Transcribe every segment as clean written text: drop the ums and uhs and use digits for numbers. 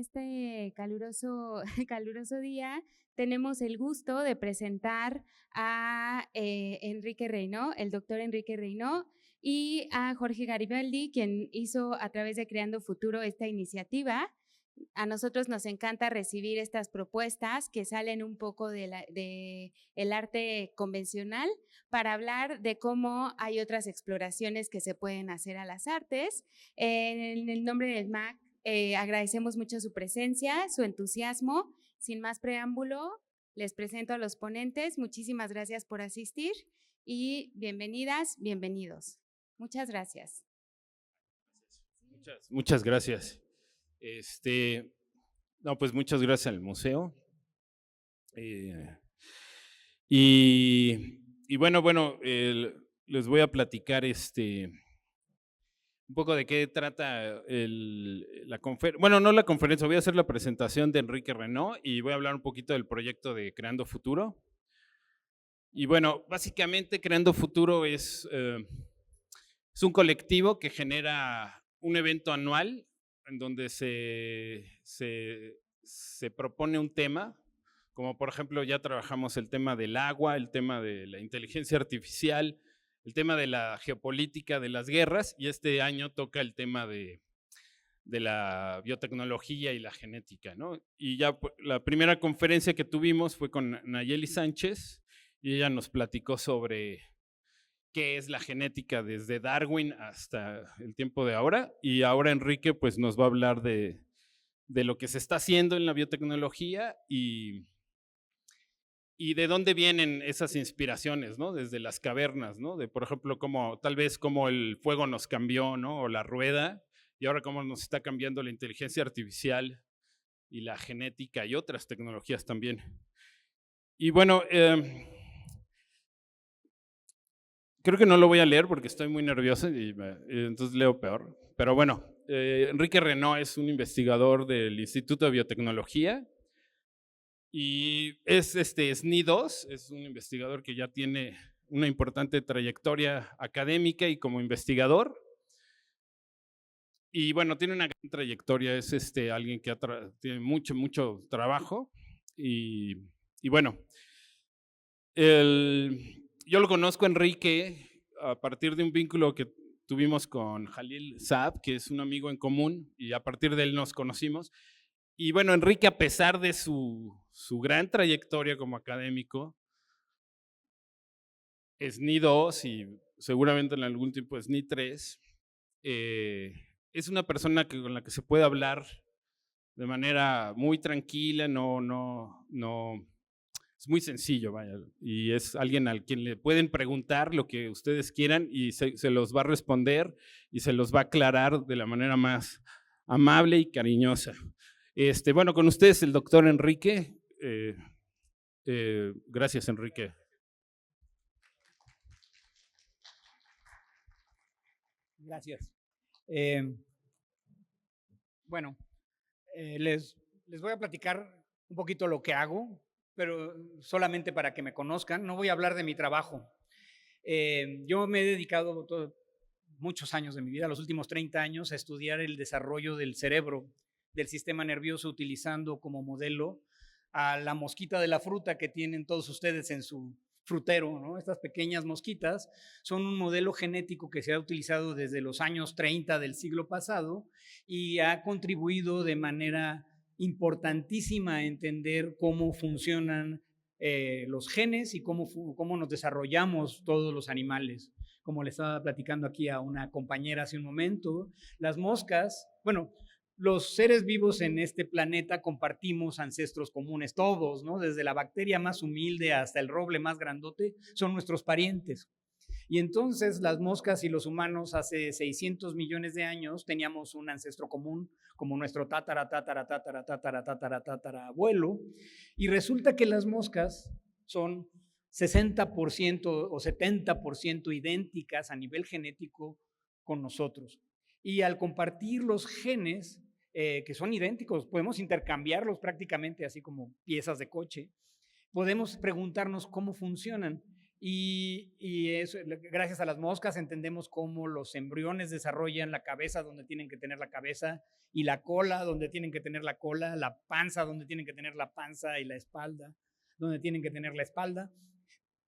este caluroso, caluroso día tenemos el gusto de presentar a Enrique Reynó, el doctor Enrique Reynó, y a Jorge Garibaldi, quien hizo a través de Creando Futuro esta iniciativa. A nosotros nos encanta recibir estas propuestas que salen un poco de el arte convencional para hablar de cómo hay otras exploraciones que se pueden hacer a las artes. En el nombre del MAC, agradecemos mucho su presencia, su entusiasmo. Sin más preámbulo, les presento a los ponentes. Muchísimas gracias por asistir y bienvenidas, bienvenidos. Muchas gracias. Muchas gracias. No, pues muchas gracias al museo. Y bueno, les voy a platicar un poco de qué trata la conferencia. Bueno, no la conferencia, voy a hacer la presentación de Enrique Reynó y voy a hablar un poquito del proyecto de Creando Futuro. Y bueno, básicamente Creando Futuro es un colectivo que genera un evento anual en donde se propone un tema, como por ejemplo ya trabajamos el tema del agua, el tema de la inteligencia artificial, el tema de la geopolítica, de las guerras, y este año toca el tema de la biotecnología y la genética, ¿no? Y ya la primera conferencia que tuvimos fue con Nayeli Sánchez, y ella nos platicó sobre qué es la genética desde Darwin hasta el tiempo de ahora, y ahora Enrique pues nos va a hablar de lo que se está haciendo en la biotecnología y de dónde vienen esas inspiraciones, ¿no? Desde las cavernas, ¿no? De, por ejemplo, tal vez cómo el fuego nos cambió, ¿no? O la rueda, y ahora cómo nos está cambiando la inteligencia artificial y la genética y otras tecnologías también. Y bueno, creo que no lo voy a leer porque estoy muy nervioso y entonces leo peor. Pero bueno, Enrique Reynó es un investigador del Instituto de Biotecnología y es SNI2, es un investigador que ya tiene una importante trayectoria académica y como investigador. Y bueno, tiene una gran trayectoria, es alguien que tiene mucho trabajo. Y bueno, yo lo conozco a Enrique a partir de un vínculo que tuvimos con Jalil Saab, que es un amigo en común, y a partir de él nos conocimos. Y bueno, Enrique, a pesar de su gran trayectoria como académico, SNI 2 y seguramente en algún tiempo SNI 3, es una persona con la que se puede hablar de manera muy tranquila, es muy sencillo, vaya, y es alguien al quien le pueden preguntar lo que ustedes quieran y se los va a responder y se los va a aclarar de la manera más amable y cariñosa. Bueno, con ustedes el doctor Enrique. Gracias, Enrique. Gracias. Bueno, les voy a platicar un poquito lo que hago, pero solamente para que me conozcan. No voy a hablar de mi trabajo. Yo me he dedicado muchos años de mi vida, los últimos 30 años, a estudiar el desarrollo del cerebro, del sistema nervioso, utilizando como modelo a la mosquita de la fruta que tienen todos ustedes en su frutero, ¿no? Estas pequeñas mosquitas son un modelo genético que se ha utilizado desde los años 30 del siglo pasado y ha contribuido de manera importantísima a entender cómo funcionan los genes y cómo nos desarrollamos todos los animales. Como le estaba platicando aquí a una compañera hace un momento, las moscas, bueno, los seres vivos en este planeta compartimos ancestros comunes, todos, ¿no? Desde la bacteria más humilde hasta el roble más grandote, son nuestros parientes. Y entonces las moscas y los humanos hace 600 millones de años teníamos un ancestro común, como nuestro abuelo, y resulta que las moscas son 60% o 70% idénticas a nivel genético con nosotros. Y al compartir los genes, que son idénticos, podemos intercambiarlos prácticamente así como piezas de coche, podemos preguntarnos cómo funcionan. y eso, gracias a las moscas entendemos cómo los embriones desarrollan la cabeza donde tienen que tener la cabeza y la cola donde tienen que tener la cola, la panza donde tienen que tener la panza y la espalda donde tienen que tener la espalda.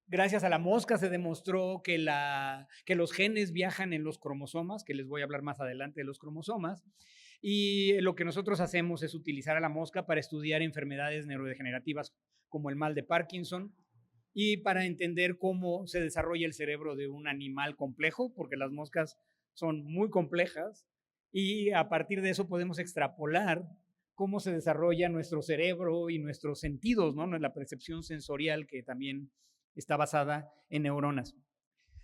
Gracias a la mosca se demostró que los genes viajan en los cromosomas, que les voy a hablar más adelante de los cromosomas, y lo que nosotros hacemos es utilizar a la mosca para estudiar enfermedades neurodegenerativas como el mal de Parkinson y para entender cómo se desarrolla el cerebro de un animal complejo, porque las moscas son muy complejas, y a partir de eso podemos extrapolar cómo se desarrolla nuestro cerebro y nuestros sentidos, ¿no? La percepción sensorial que también está basada en neuronas.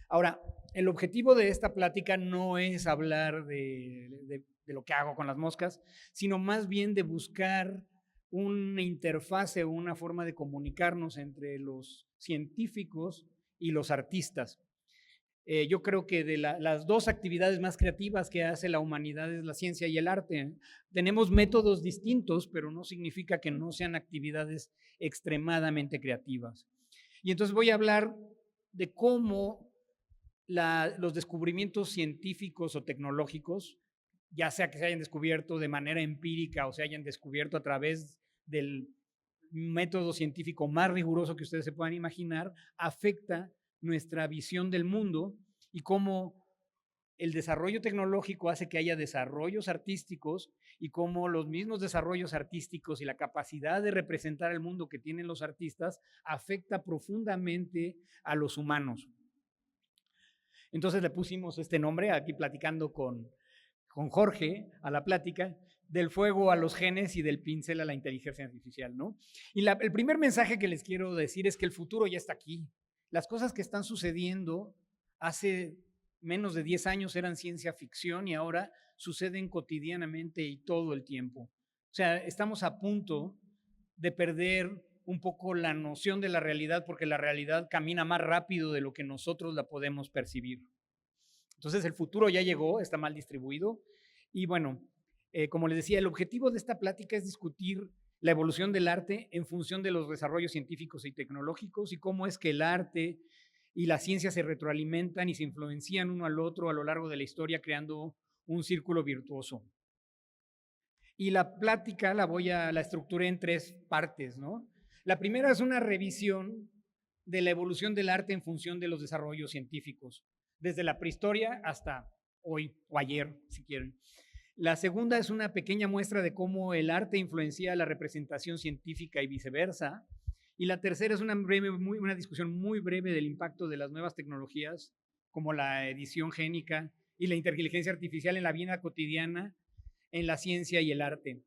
Ahora, el objetivo de esta plática no es hablar de lo que hago con las moscas, sino más bien de buscar una interfase o una forma de comunicarnos entre los científicos y los artistas. Yo creo que de las dos actividades más creativas que hace la humanidad es la ciencia y el arte. Tenemos métodos distintos, pero no significa que no sean actividades extremadamente creativas. Y entonces voy a hablar de cómo los descubrimientos científicos o tecnológicos, ya sea que se hayan descubierto de manera empírica o se hayan descubierto a través del método científico más riguroso que ustedes se puedan imaginar, afecta nuestra visión del mundo y cómo el desarrollo tecnológico hace que haya desarrollos artísticos y cómo los mismos desarrollos artísticos y la capacidad de representar el mundo que tienen los artistas afecta profundamente a los humanos. Entonces le pusimos este nombre, aquí platicando con Jorge, a la plática, del fuego a los genes y del pincel a la inteligencia artificial, ¿no? Y el primer mensaje que les quiero decir es que el futuro ya está aquí. Las cosas que están sucediendo hace menos de 10 años eran ciencia ficción y ahora suceden cotidianamente y todo el tiempo. O sea, estamos a punto de perder un poco la noción de la realidad porque la realidad camina más rápido de lo que nosotros la podemos percibir. Entonces el futuro ya llegó, está mal distribuido y bueno, como les decía, el objetivo de esta plática es discutir la evolución del arte en función de los desarrollos científicos y tecnológicos y cómo es que el arte y la ciencia se retroalimentan y se influencian uno al otro a lo largo de la historia creando un círculo virtuoso. Y la plática la estructuré en 3 partes, ¿no? La primera es una revisión de la evolución del arte en función de los desarrollos científicos, desde la prehistoria hasta hoy o ayer, si quieren. La segunda es una pequeña muestra de cómo el arte influencia la representación científica y viceversa. Y la tercera es una discusión muy breve del impacto de las nuevas tecnologías, como la edición génica y la inteligencia artificial en la vida cotidiana, en la ciencia y el arte.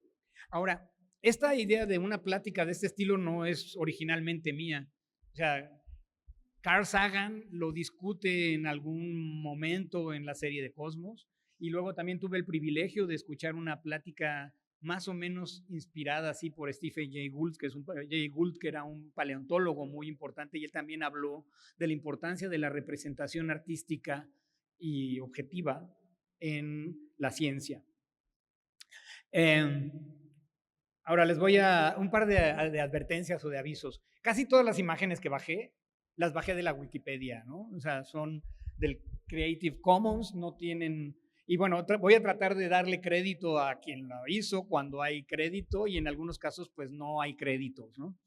Ahora, esta idea de una plática de este estilo no es originalmente mía. O sea, Carl Sagan lo discute en algún momento en la serie de Cosmos y luego también tuve el privilegio de escuchar una plática más o menos inspirada así por Stephen Jay Gould, que era un paleontólogo muy importante y él también habló de la importancia de la representación artística y objetiva en la ciencia. Ahora les voy a un par de advertencias o de avisos. Casi todas las imágenes que bajé, las bajé de la Wikipedia, ¿no? O sea, son del Creative Commons, no tienen... Y bueno, voy a tratar de darle crédito a quien lo hizo cuando hay crédito y en algunos casos pues no hay créditos, ¿no?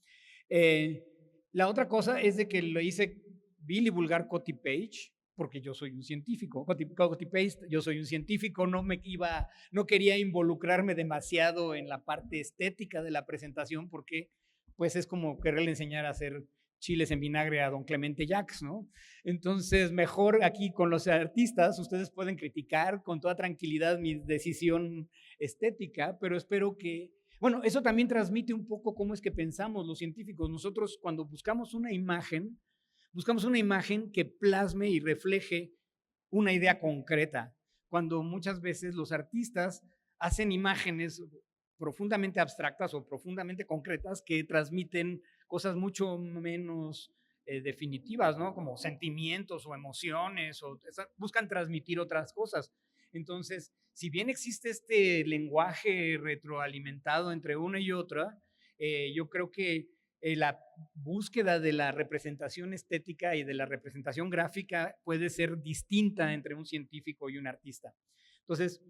La otra cosa es de que lo hice vil y vulgar copy-paste porque yo soy un científico, copy-paste, yo soy un científico, no quería involucrarme demasiado en la parte estética de la presentación porque pues es como quererle enseñar a hacer chiles en vinagre a don Clemente Jacques, ¿no? Entonces, mejor aquí con los artistas, ustedes pueden criticar con toda tranquilidad mi decisión estética, pero espero que, bueno, eso también transmite un poco cómo es que pensamos los científicos. Nosotros cuando buscamos una imagen que plasme y refleje una idea concreta, cuando muchas veces los artistas hacen imágenes profundamente abstractas o profundamente concretas que transmiten cosas mucho menos definitivas, ¿no? Como sentimientos o emociones, buscan transmitir otras cosas. Entonces, si bien existe este lenguaje retroalimentado entre una y otra, yo creo que la búsqueda de la representación estética y de la representación gráfica puede ser distinta entre un científico y un artista. Entonces,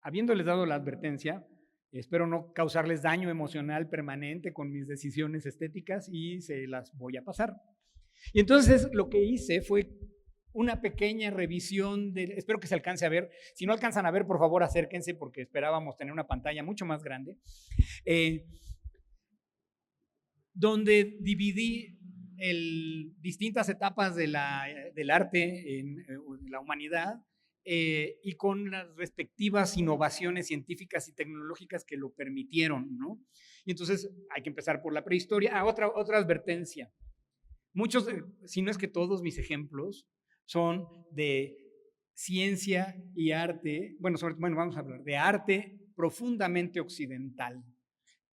habiéndoles dado la advertencia, espero no causarles daño emocional permanente con mis decisiones estéticas y se las voy a pasar. Y entonces lo que hice fue una pequeña revisión, espero que se alcance a ver. Si no alcanzan a ver, por favor acérquense porque esperábamos tener una pantalla mucho más grande. Donde dividí distintas etapas del arte en la humanidad y con las respectivas innovaciones científicas y tecnológicas que lo permitieron, ¿no? Y entonces hay que empezar por la prehistoria. Otra advertencia. Muchos, si no es que todos mis ejemplos, son de ciencia y arte, bueno, vamos a hablar de arte profundamente occidental.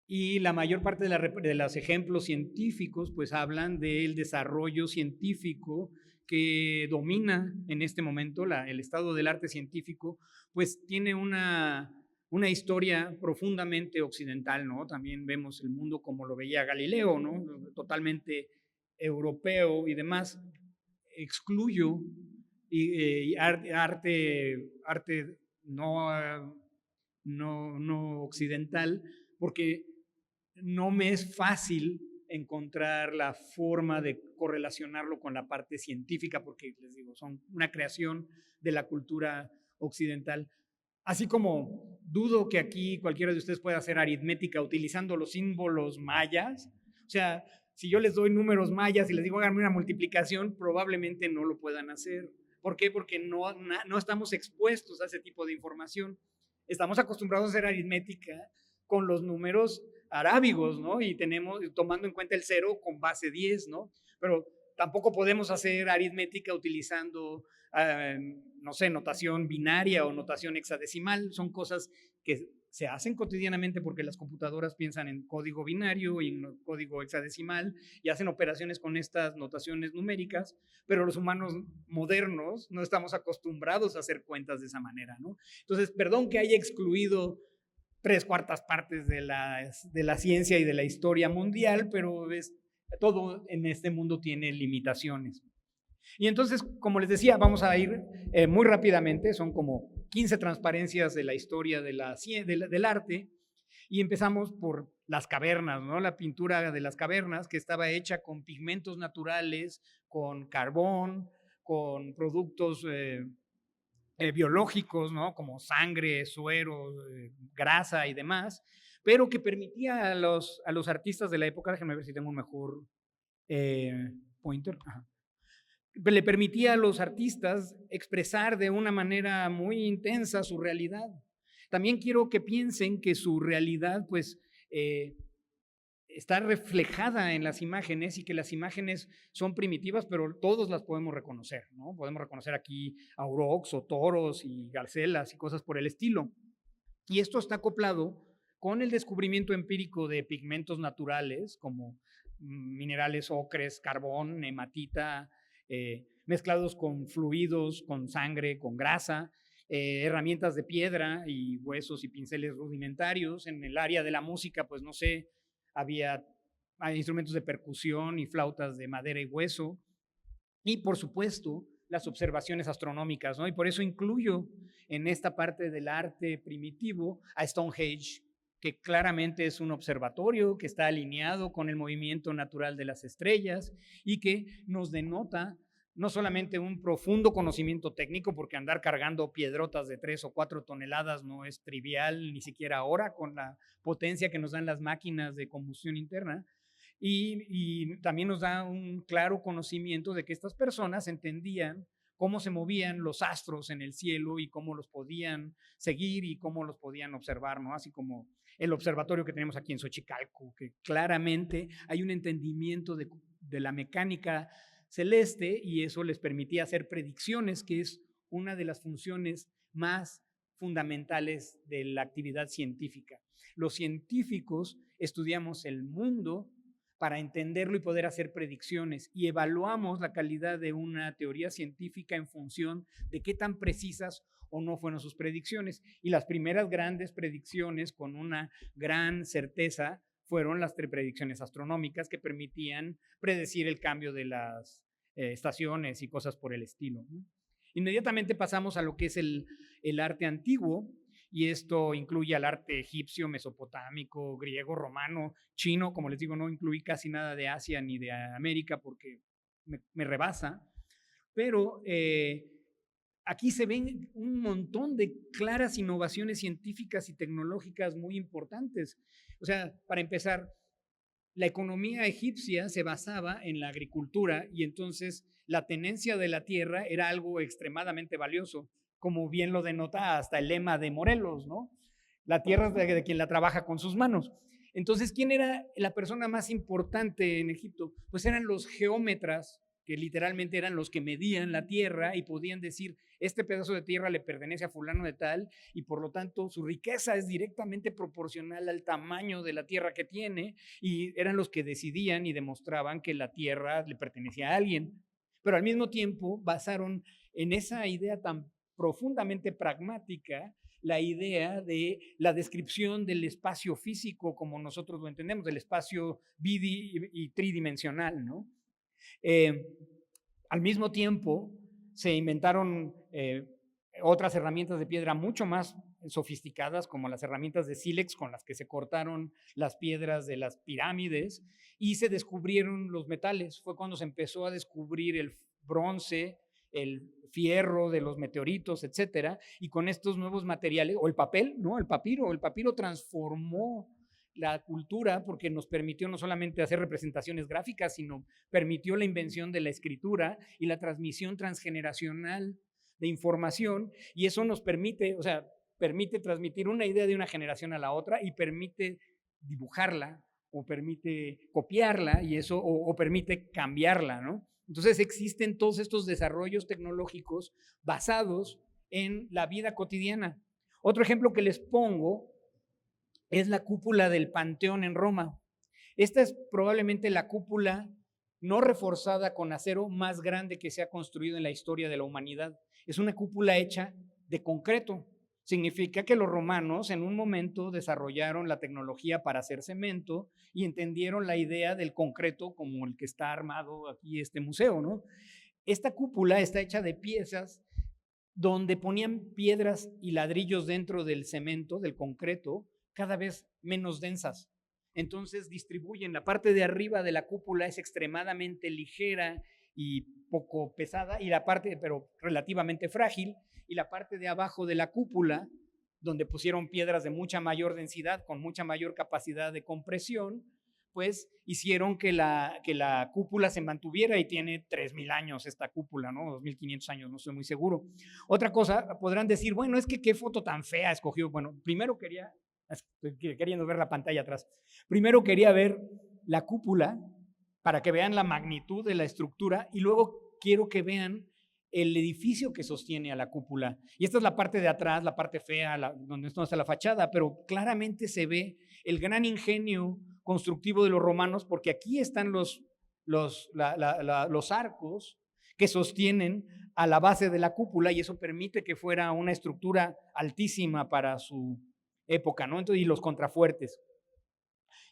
Y la mayor parte de los ejemplos científicos pues hablan del desarrollo científico que domina en este momento, el estado del arte científico, pues tiene una historia profundamente occidental, ¿no? También vemos el mundo como lo veía Galileo, ¿no? Totalmente europeo y demás. Excluyo arte no occidental porque no me es fácil encontrar la forma de correlacionarlo con la parte científica, porque les digo, son una creación de la cultura occidental. Así como dudo que aquí cualquiera de ustedes pueda hacer aritmética utilizando los símbolos mayas. O sea, si yo les doy números mayas y les digo háganme una multiplicación, probablemente no lo puedan hacer. ¿Por qué? Porque no estamos expuestos a ese tipo de información. Estamos acostumbrados a hacer aritmética con los números arábigos, ¿no? Y tomando en cuenta el 0 con base 10, ¿no? Pero tampoco podemos hacer aritmética utilizando, no sé, notación binaria o notación hexadecimal. Son cosas que se hacen cotidianamente porque las computadoras piensan en código binario y en código hexadecimal y hacen operaciones con estas notaciones numéricas, pero los humanos modernos no estamos acostumbrados a hacer cuentas de esa manera, ¿no? Entonces, perdón que haya excluido 3/4 partes de la ciencia y de la historia mundial, pero todo en este mundo tiene limitaciones. Y entonces, como les decía, vamos a ir muy rápidamente, son como 15 transparencias de la historia del arte, y empezamos por las cavernas, ¿no? La pintura de las cavernas, que estaba hecha con pigmentos naturales, con carbón, con productos biológicos, ¿no? Como sangre, suero, grasa y demás, pero que permitía a los artistas de la época, déjenme ver si tengo un mejor pointer, le permitía a los artistas expresar de una manera muy intensa su realidad. También quiero que piensen que su realidad, pues, está reflejada en las imágenes y que las imágenes son primitivas, pero todos las podemos reconocer, ¿no? Podemos reconocer aquí aurochs o toros y garcelas y cosas por el estilo. Y esto está acoplado con el descubrimiento empírico de pigmentos naturales como minerales ocres, carbón, hematita, mezclados con fluidos, con sangre, con grasa, herramientas de piedra y huesos y pinceles rudimentarios. En el área de la música, pues no sé, había instrumentos de percusión y flautas de madera y hueso. Y por supuesto, las observaciones astronómicas, ¿no? Y por eso incluyo en esta parte del arte primitivo a Stonehenge, que claramente es un observatorio que está alineado con el movimiento natural de las estrellas y que nos denota no solamente un profundo conocimiento técnico, porque andar cargando piedrotas de 3 o 4 toneladas no es trivial, ni siquiera ahora con la potencia que nos dan las máquinas de combustión interna, y también nos da un claro conocimiento de que estas personas entendían cómo se movían los astros en el cielo y cómo los podían seguir y cómo los podían observar, ¿no? Así como el observatorio que tenemos aquí en Xochicalco, que claramente hay un entendimiento de la mecánica celeste y eso les permitía hacer predicciones, que es una de las funciones más fundamentales de la actividad científica. Los científicos estudiamos el mundo para entenderlo y poder hacer predicciones y evaluamos la calidad de una teoría científica en función de qué tan precisas o no fueron sus predicciones. Y las primeras grandes predicciones con una gran certeza fueron las predicciones astronómicas que permitían predecir el cambio de las estaciones y cosas por el estilo, ¿no? Inmediatamente pasamos a lo que es el arte antiguo, y esto incluye al arte egipcio, mesopotámico, griego, romano, chino. Como les digo, no incluí casi nada de Asia ni de América porque me rebasa, pero aquí se ven un montón de claras innovaciones científicas y tecnológicas muy importantes. O sea, para empezar, la economía egipcia se basaba en la agricultura, y entonces la tenencia de la tierra era algo extremadamente valioso, como bien lo denota hasta el lema de Morelos, ¿no? La tierra es de quien la trabaja con sus manos. Entonces, ¿quién era la persona más importante en Egipto? Pues eran los geómetras, que literalmente eran los que medían la tierra y podían decir, este pedazo de tierra le pertenece a fulano de tal, y por lo tanto su riqueza es directamente proporcional al tamaño de la tierra que tiene, y eran los que decidían y demostraban que la tierra le pertenecía a alguien. Pero al mismo tiempo basaron en esa idea tan profundamente pragmática la idea de la descripción del espacio físico como nosotros lo entendemos, del espacio y tridimensional, ¿no? Al mismo tiempo se inventaron otras herramientas de piedra mucho más sofisticadas, como las herramientas de sílex con las que se cortaron las piedras de las pirámides, y se descubrieron los metales. Fue cuando se empezó a descubrir el bronce, el fierro de los meteoritos, etcétera, y con estos nuevos materiales, o el papel, ¿no? El papiro transformó la cultura porque nos permitió no solamente hacer representaciones gráficas, sino permitió la invención de la escritura y la transmisión transgeneracional de información, y eso nos permite, o sea, permite transmitir una idea de una generación a la otra, y permite dibujarla, o permite copiarla, y eso, o permite cambiarla, ¿no? Entonces existen todos estos desarrollos tecnológicos basados en la vida cotidiana. Otro ejemplo que les pongo es la cúpula del Panteón en Roma. Esta es probablemente la cúpula no reforzada con acero más grande que se ha construido en la historia de la humanidad. Es una cúpula hecha de concreto. Significa que los romanos en un momento desarrollaron la tecnología para hacer cemento y entendieron la idea del concreto como el que está armado aquí este museo, ¿no? Esta cúpula está hecha de piezas donde ponían piedras y ladrillos dentro del cemento, del concreto, cada vez menos densas. Entonces distribuyen, la parte de arriba de la cúpula es extremadamente ligera y poco pesada, y la parte, pero relativamente frágil, y la parte de abajo de la cúpula, donde pusieron piedras de mucha mayor densidad, con mucha mayor capacidad de compresión, pues hicieron que la cúpula se mantuviera, y tiene 3,000 años esta cúpula, ¿no? 2,500 años, no estoy muy seguro. Otra cosa, podrán decir, bueno, es que qué foto tan fea escogió. Bueno, primero estoy queriendo ver la pantalla atrás. Primero quería ver la cúpula para que vean la magnitud de la estructura, y luego quiero que vean el edificio que sostiene a la cúpula. Y esta es la parte de atrás, la parte fea, donde está la fachada, pero claramente se ve el gran ingenio constructivo de los romanos, porque aquí están los arcos que sostienen a la base de la cúpula, y eso permite que fuera una estructura altísima para su época, ¿no? Entonces, y los contrafuertes.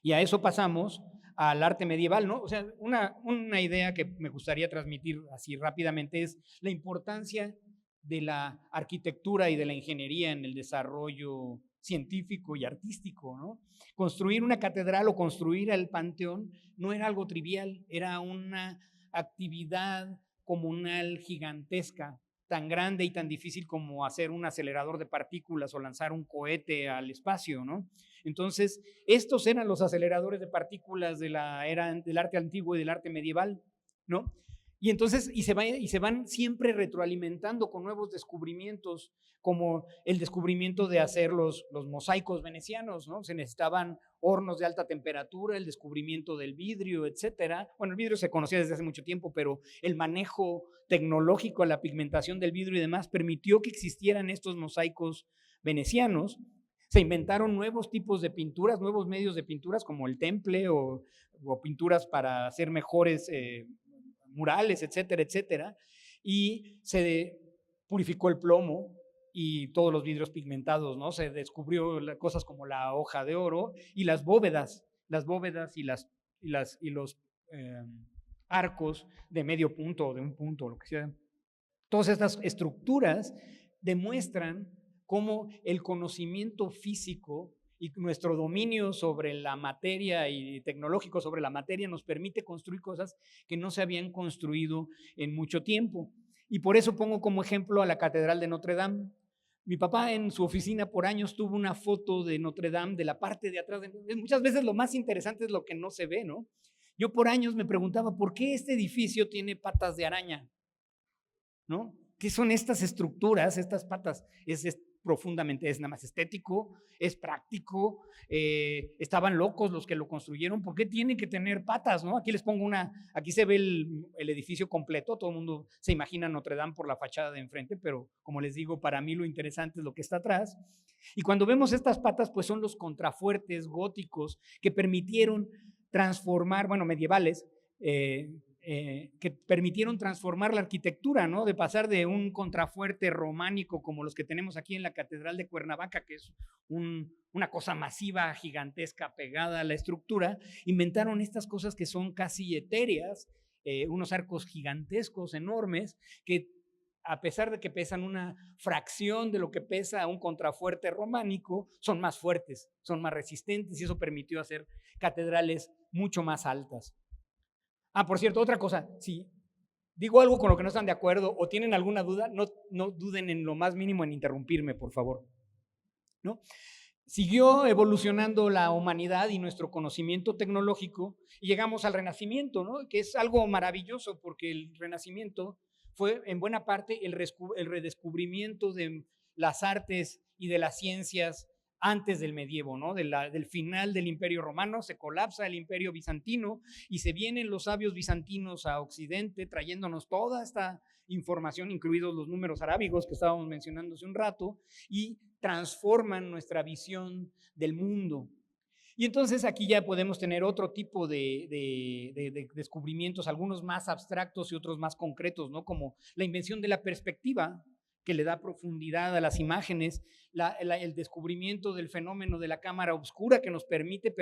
Y a eso pasamos al arte medieval, ¿no? O sea, una idea que me gustaría transmitir así rápidamente es la importancia de la arquitectura y de la ingeniería en el desarrollo científico y artístico, ¿no? Construir una catedral o construir el panteón no era algo trivial, era una actividad comunal gigantesca, tan grande y tan difícil como hacer un acelerador de partículas o lanzar un cohete al espacio, ¿no? Entonces, estos eran los aceleradores de partículas de la era del arte antiguo y del arte medieval, ¿no? Y entonces, se van siempre retroalimentando con nuevos descubrimientos, como el descubrimiento de hacer los mosaicos venecianos, ¿no? Se necesitaban hornos de alta temperatura, el descubrimiento del vidrio, etcétera. Bueno, el vidrio se conocía desde hace mucho tiempo, pero el manejo tecnológico, la pigmentación del vidrio y demás permitió que existieran estos mosaicos venecianos. Se inventaron nuevos tipos de pinturas, nuevos medios de pinturas, como el temple o pinturas para hacer mejores murales, etcétera, etcétera. Y se purificó el plomo y todos los vidrios pigmentados, ¿no? Se descubrió cosas como la hoja de oro y las bóvedas, las bóvedas y los arcos de medio punto o de un punto, o lo que sea. Todas estas estructuras demuestran cómo el conocimiento físico y nuestro dominio sobre la materia y tecnológico sobre la materia nos permite construir cosas que no se habían construido en mucho tiempo. Y por eso pongo como ejemplo a la Catedral de Notre Dame. Mi papá en su oficina por años tuvo una foto de Notre Dame de la parte de atrás. Muchas veces lo más interesante es lo que no se ve, ¿no? Yo por años me preguntaba, ¿por qué este edificio tiene patas de araña? ¿No? ¿Qué son estas estructuras, estas patas? Es profundamente, es nada más estético, es práctico, estaban locos los que lo construyeron, ¿por qué tienen que tener patas? ¿No? Aquí les pongo aquí se ve el edificio completo, todo el mundo se imagina Notre Dame por la fachada de enfrente, pero como les digo, para mí lo interesante es lo que está atrás. Y cuando vemos estas patas, pues son los contrafuertes góticos que permitieron transformar, bueno, medievales, que permitieron transformar la arquitectura, ¿no? De pasar de un contrafuerte románico como los que tenemos aquí en la Catedral de Cuernavaca, que es una cosa masiva, gigantesca, pegada a la estructura, inventaron estas cosas que son casi etéreas, unos arcos gigantescos, enormes, que a pesar de que pesan una fracción de lo que pesa un contrafuerte románico, son más fuertes, son más resistentes, y eso permitió hacer catedrales mucho más altas. Por cierto, otra cosa, si digo algo con lo que no están de acuerdo o tienen alguna duda, no duden en lo más mínimo en interrumpirme, por favor, ¿no? Siguió evolucionando la humanidad y nuestro conocimiento tecnológico y llegamos al Renacimiento, ¿no? Que es algo maravilloso porque el Renacimiento fue en buena parte el redescubrimiento de las artes y de las ciencias antes del medievo, ¿no? Del final del Imperio Romano, se colapsa el Imperio Bizantino y se vienen los sabios bizantinos a Occidente trayéndonos toda esta información, incluidos los números arábigos que estábamos mencionando hace un rato, y transforman nuestra visión del mundo. Y entonces aquí ya podemos tener otro tipo de descubrimientos, algunos más abstractos y otros más concretos, ¿no? Como la invención de la perspectiva, que le da profundidad a las imágenes, el descubrimiento del fenómeno de la cámara oscura que nos permite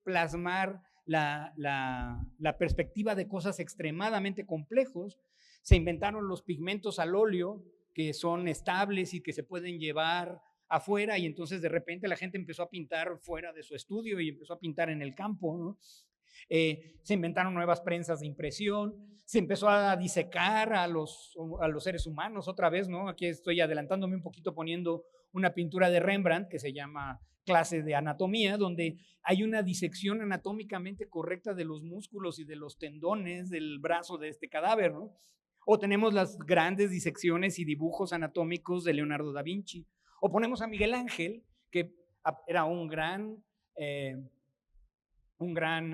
plasmar la perspectiva de cosas extremadamente complejos. Se inventaron los pigmentos al óleo que son estables y que se pueden llevar afuera, y entonces de repente la gente empezó a pintar fuera de su estudio y empezó a pintar en el campo, ¿no? Se inventaron nuevas prensas de impresión, se empezó a disecar a los seres humanos otra vez, ¿no? Aquí estoy adelantándome un poquito poniendo una pintura de Rembrandt que se llama Clase de Anatomía, donde hay una disección anatómicamente correcta de los músculos y de los tendones del brazo de este cadáver, ¿no? O tenemos las grandes disecciones y dibujos anatómicos de Leonardo da Vinci. O ponemos a Miguel Ángel, que era un gran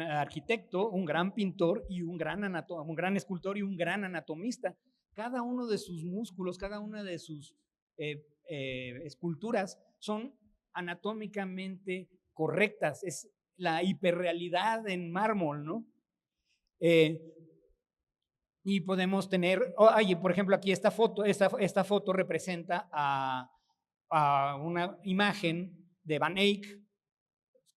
arquitecto, un gran pintor y un gran escultor y un gran anatomista. Cada uno de sus músculos, cada una de sus esculturas son anatómicamente correctas. Es la hiperrealidad en mármol, ¿no? Y podemos tener, por ejemplo, aquí esta foto representa a una imagen de Van Eyck,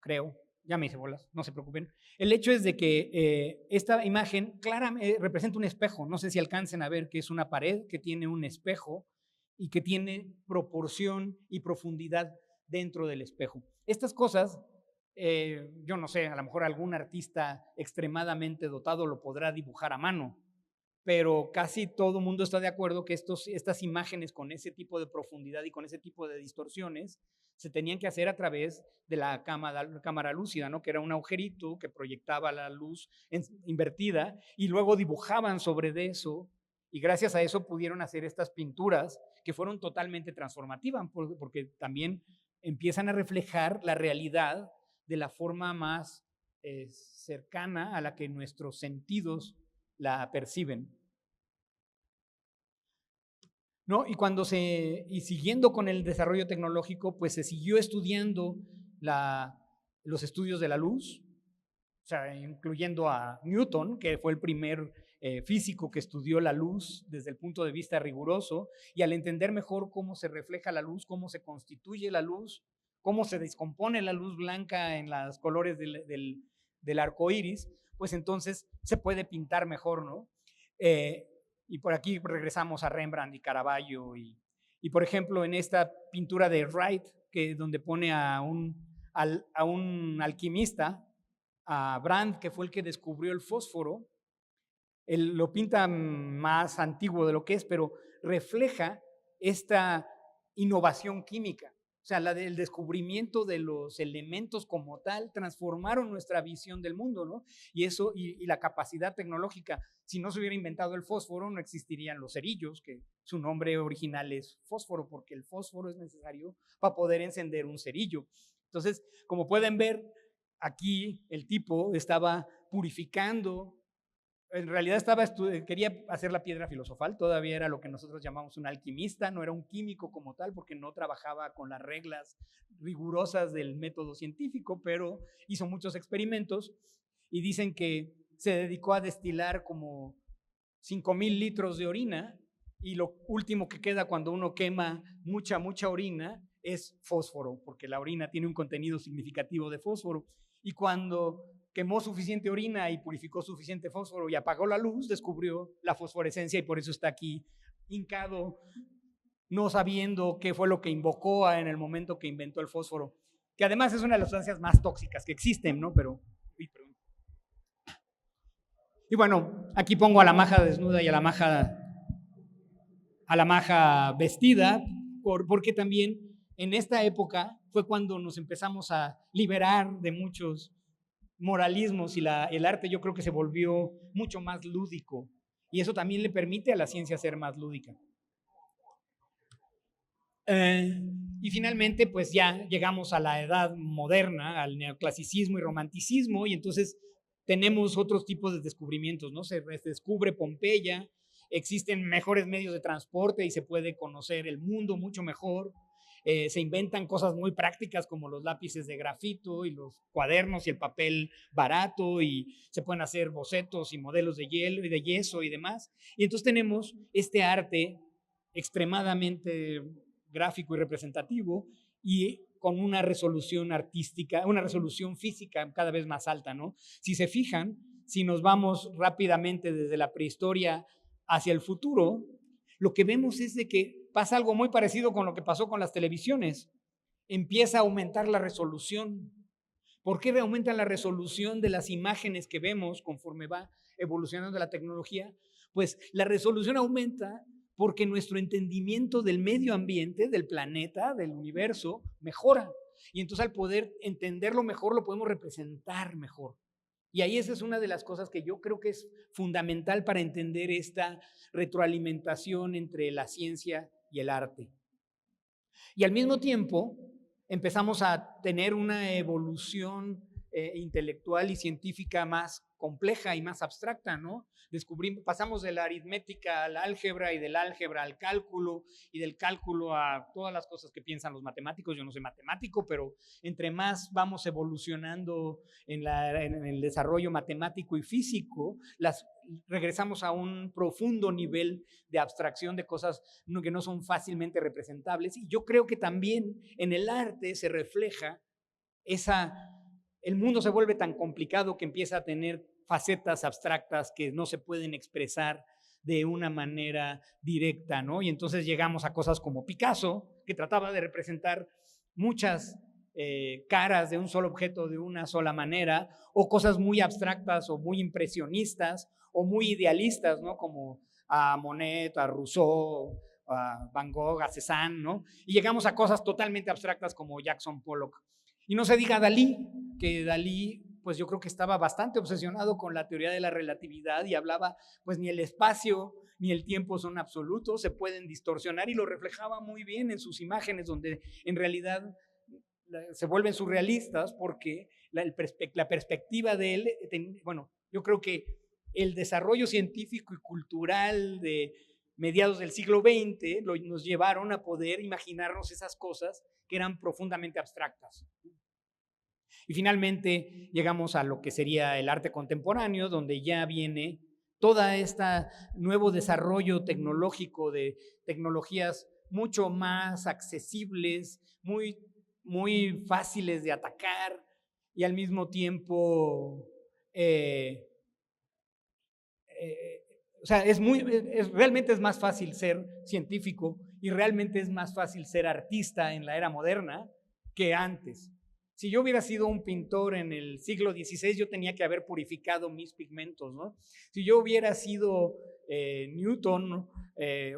creo. Ya me hice bolas, no se preocupen. El hecho es de que esta imagen claramente representa un espejo. No sé si alcancen a ver que es una pared que tiene un espejo y que tiene proporción y profundidad dentro del espejo. Estas cosas, yo no sé, a lo mejor algún artista extremadamente dotado lo podrá dibujar a mano, pero casi todo el mundo está de acuerdo que estas imágenes con ese tipo de profundidad y con ese tipo de distorsiones se tenían que hacer a través de la cámara lúcida, ¿no? Que era un agujerito que proyectaba la luz invertida y luego dibujaban sobre eso, y gracias a eso pudieron hacer estas pinturas que fueron totalmente transformativas, porque también empiezan a reflejar la realidad de la forma más cercana a la que nuestros sentidos la perciben, ¿no? Y siguiendo con el desarrollo tecnológico, pues se siguió estudiando los estudios de la luz, o sea, incluyendo a Newton, que fue el primer físico que estudió la luz desde el punto de vista riguroso, y al entender mejor cómo se refleja la luz, cómo se constituye la luz, cómo se descompone la luz blanca en los colores del arco iris, pues entonces se puede pintar mejor, ¿no? Y por aquí regresamos a Rembrandt y Caravaggio y por ejemplo en esta pintura de Wright, donde pone a un alquimista, a Brandt, que fue el que descubrió el fósforo, él lo pinta más antiguo de lo que es, pero refleja esta innovación química. O sea, el descubrimiento de los elementos como tal transformaron nuestra visión del mundo, ¿no? Y eso, y la capacidad tecnológica. Si no se hubiera inventado el fósforo, no existirían los cerillos, que su nombre original es fósforo, porque el fósforo es necesario para poder encender un cerillo. Entonces, como pueden ver, aquí el tipo estaba purificando. En realidad quería hacer la piedra filosofal, todavía era lo que nosotros llamamos un alquimista, no era un químico como tal, porque no trabajaba con las reglas rigurosas del método científico, pero hizo muchos experimentos y dicen que se dedicó a destilar como 5,000 litros de orina y lo último que queda cuando uno quema mucha orina es fósforo, porque la orina tiene un contenido significativo de fósforo. Y cuando quemó suficiente orina y purificó suficiente fósforo y apagó la luz, descubrió la fosforescencia y por eso está aquí hincado, no sabiendo qué fue lo que invocó en el momento que inventó el fósforo, que además es una de las sustancias más tóxicas que existen, ¿no? Y bueno, aquí pongo a la maja desnuda y a la maja vestida, porque también en esta época fue cuando nos empezamos a liberar de muchos moralismos y el arte, yo creo que se volvió mucho más lúdico y eso también le permite a la ciencia ser más lúdica. Y finalmente pues ya llegamos a la edad moderna, al neoclasicismo y romanticismo, y entonces tenemos otros tipos de descubrimientos, ¿no? Se descubre Pompeya, existen mejores medios de transporte y se puede conocer el mundo mucho mejor. Se inventan cosas muy prácticas como los lápices de grafito y los cuadernos y el papel barato, y se pueden hacer bocetos y modelos de hielo y de yeso y demás. Y entonces tenemos este arte extremadamente gráfico y representativo y con una resolución artística, una resolución física cada vez más alta, ¿no? Si se fijan, si nos vamos rápidamente desde la prehistoria hacia el futuro, lo que vemos es de que pasa algo muy parecido con lo que pasó con las televisiones. Empieza a aumentar la resolución. ¿Por qué aumenta la resolución de las imágenes que vemos conforme va evolucionando la tecnología? Pues la resolución aumenta porque nuestro entendimiento del medio ambiente, del planeta, del universo, mejora. Y entonces al poder entenderlo mejor, lo podemos representar mejor. Y ahí esa es una de las cosas que yo creo que es fundamental para entender esta retroalimentación entre la ciencia y el arte. Y al mismo tiempo empezamos a tener una evolución intelectual y científica más compleja y más abstracta, ¿no? Pasamos de la aritmética a la álgebra y del álgebra al cálculo y del cálculo a todas las cosas que piensan los matemáticos. Yo no soy matemático, pero entre más vamos evolucionando en el desarrollo matemático y físico, regresamos a un profundo nivel de abstracción de cosas que no son fácilmente representables. Y yo creo que también en el arte se refleja el mundo se vuelve tan complicado que empieza a tener facetas abstractas que no se pueden expresar de una manera directa, ¿no? Y entonces llegamos a cosas como Picasso, que trataba de representar muchas caras de un solo objeto de una sola manera, o cosas muy abstractas o muy impresionistas o muy idealistas, ¿no? Como a Monet, a Rousseau, a Van Gogh, a Cézanne, ¿no? Y llegamos a cosas totalmente abstractas como Jackson Pollock. Y no se diga Dalí, que Dalí, pues yo creo que estaba bastante obsesionado con la teoría de la relatividad y hablaba, pues ni el espacio ni el tiempo son absolutos, se pueden distorsionar, y lo reflejaba muy bien en sus imágenes, donde en realidad se vuelven surrealistas porque la perspectiva de él, bueno, yo creo que el desarrollo científico y cultural de mediados del siglo XX nos llevaron a poder imaginarnos esas cosas que eran profundamente abstractas. Y finalmente llegamos a lo que sería el arte contemporáneo, donde ya viene todo este nuevo desarrollo tecnológico de tecnologías mucho más accesibles, muy fáciles de atacar y al mismo tiempo, o sea, realmente es más fácil ser científico y realmente es más fácil ser artista en la era moderna que antes. Si yo hubiera sido un pintor en el siglo XVI, yo tenía que haber purificado mis pigmentos, ¿no? Si yo hubiera sido Newton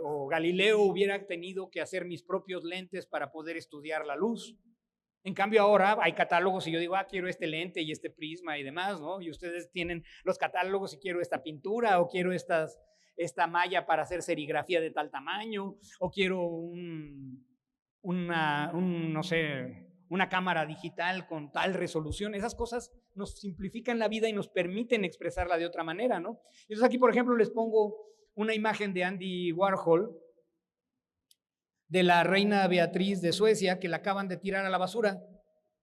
o Galileo, hubiera tenido que hacer mis propios lentes para poder estudiar la luz. En cambio ahora hay catálogos y yo digo, quiero este lente y este prisma y demás, ¿no? Y ustedes tienen los catálogos y quiero esta pintura o quiero esta malla para hacer serigrafía de tal tamaño o quiero no sé, una cámara digital con tal resolución. Esas cosas nos simplifican la vida y nos permiten expresarla de otra manera, ¿no? Entonces aquí, por ejemplo, les pongo una imagen de Andy Warhol de la reina Beatriz de Suecia, que la acaban de tirar a la basura.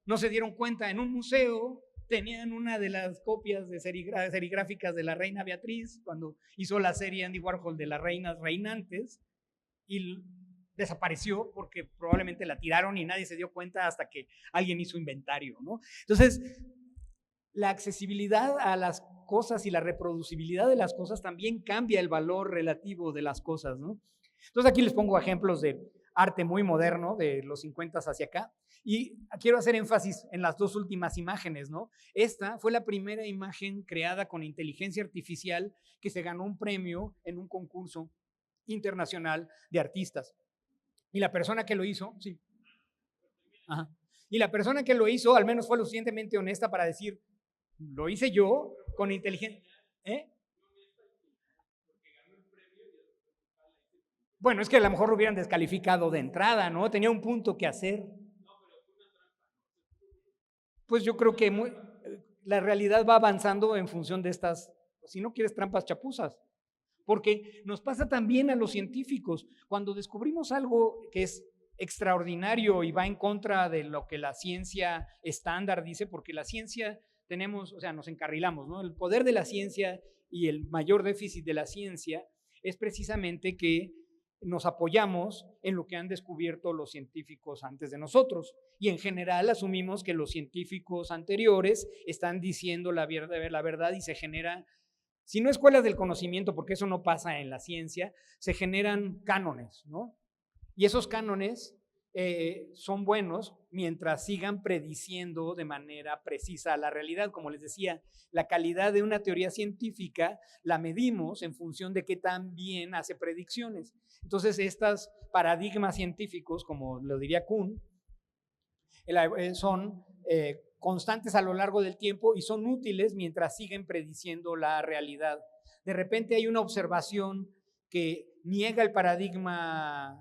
No se dieron cuenta, en un museo tenían una de las copias de serigráficas de la reina Beatriz, cuando hizo la serie Andy Warhol de las reinas reinantes, y desapareció porque probablemente la tiraron y nadie se dio cuenta hasta que alguien hizo inventario, ¿no? Entonces, la accesibilidad a las cosas y la reproducibilidad de las cosas también cambia el valor relativo de las cosas, ¿no? Entonces aquí les pongo ejemplos de arte muy moderno de los 50 hacia acá y quiero hacer énfasis en las dos últimas imágenes, ¿no? Esta fue la primera imagen creada con inteligencia artificial que se ganó un premio en un concurso internacional de artistas. Y la persona que lo hizo, sí. Ajá. Y la persona que lo hizo al menos fue lo suficientemente honesta para decir, lo hice yo con inteligencia. Bueno, es que a lo mejor lo hubieran descalificado de entrada, ¿no? Tenía un punto que hacer. Pues yo creo que la realidad va avanzando en función de estas, si no quieres, trampas chapuzas. Porque nos pasa también a los científicos. Cuando descubrimos algo que es extraordinario y va en contra de lo que la ciencia estándar dice, porque la ciencia tenemos, o sea, nos encarrilamos, ¿no? El poder de la ciencia y el mayor déficit de la ciencia es precisamente que nos apoyamos en lo que han descubierto los científicos antes de nosotros y en general asumimos que los científicos anteriores están diciendo la verdad y se genera, si no escuelas del conocimiento, porque eso no pasa en la ciencia, se generan cánones, ¿no? Y esos cánones son buenos mientras sigan prediciendo de manera precisa la realidad. Como les decía, la calidad de una teoría científica la medimos en función de qué tan bien hace predicciones. Entonces, estos paradigmas científicos, como lo diría Kuhn, son constantes a lo largo del tiempo y son útiles mientras siguen prediciendo la realidad. De repente hay una observación que niega el paradigma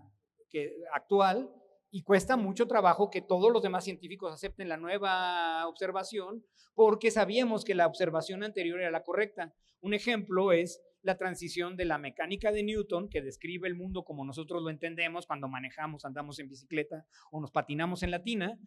actual y cuesta mucho trabajo que todos los demás científicos acepten la nueva observación porque sabíamos que la observación anterior era la correcta. Un ejemplo es la transición de la mecánica de Newton, que describe el mundo como nosotros lo entendemos cuando manejamos, andamos en bicicleta o nos patinamos en la tina,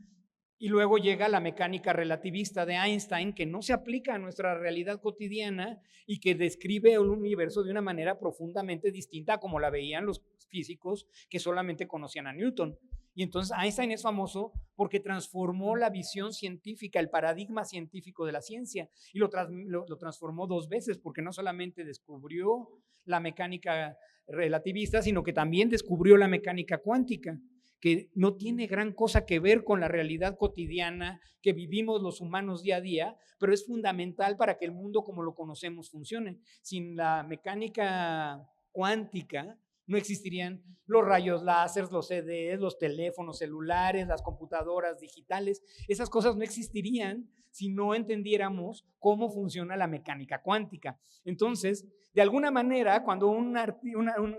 y luego llega la mecánica relativista de Einstein, que no se aplica a nuestra realidad cotidiana y que describe el universo de una manera profundamente distinta a como la veían los físicos que solamente conocían a Newton. Y entonces Einstein es famoso porque transformó la visión científica, el paradigma científico de la ciencia, y lo transformó dos veces, porque no solamente descubrió la mecánica relativista, sino que también descubrió la mecánica cuántica, que no tiene gran cosa que ver con la realidad cotidiana que vivimos los humanos día a día, pero es fundamental para que el mundo como lo conocemos funcione. Sin la mecánica cuántica no existirían los rayos láser, los CDs, los teléfonos celulares, las computadoras digitales. Esas cosas no existirían si no entendiéramos cómo funciona la mecánica cuántica. Entonces, de alguna manera, cuando un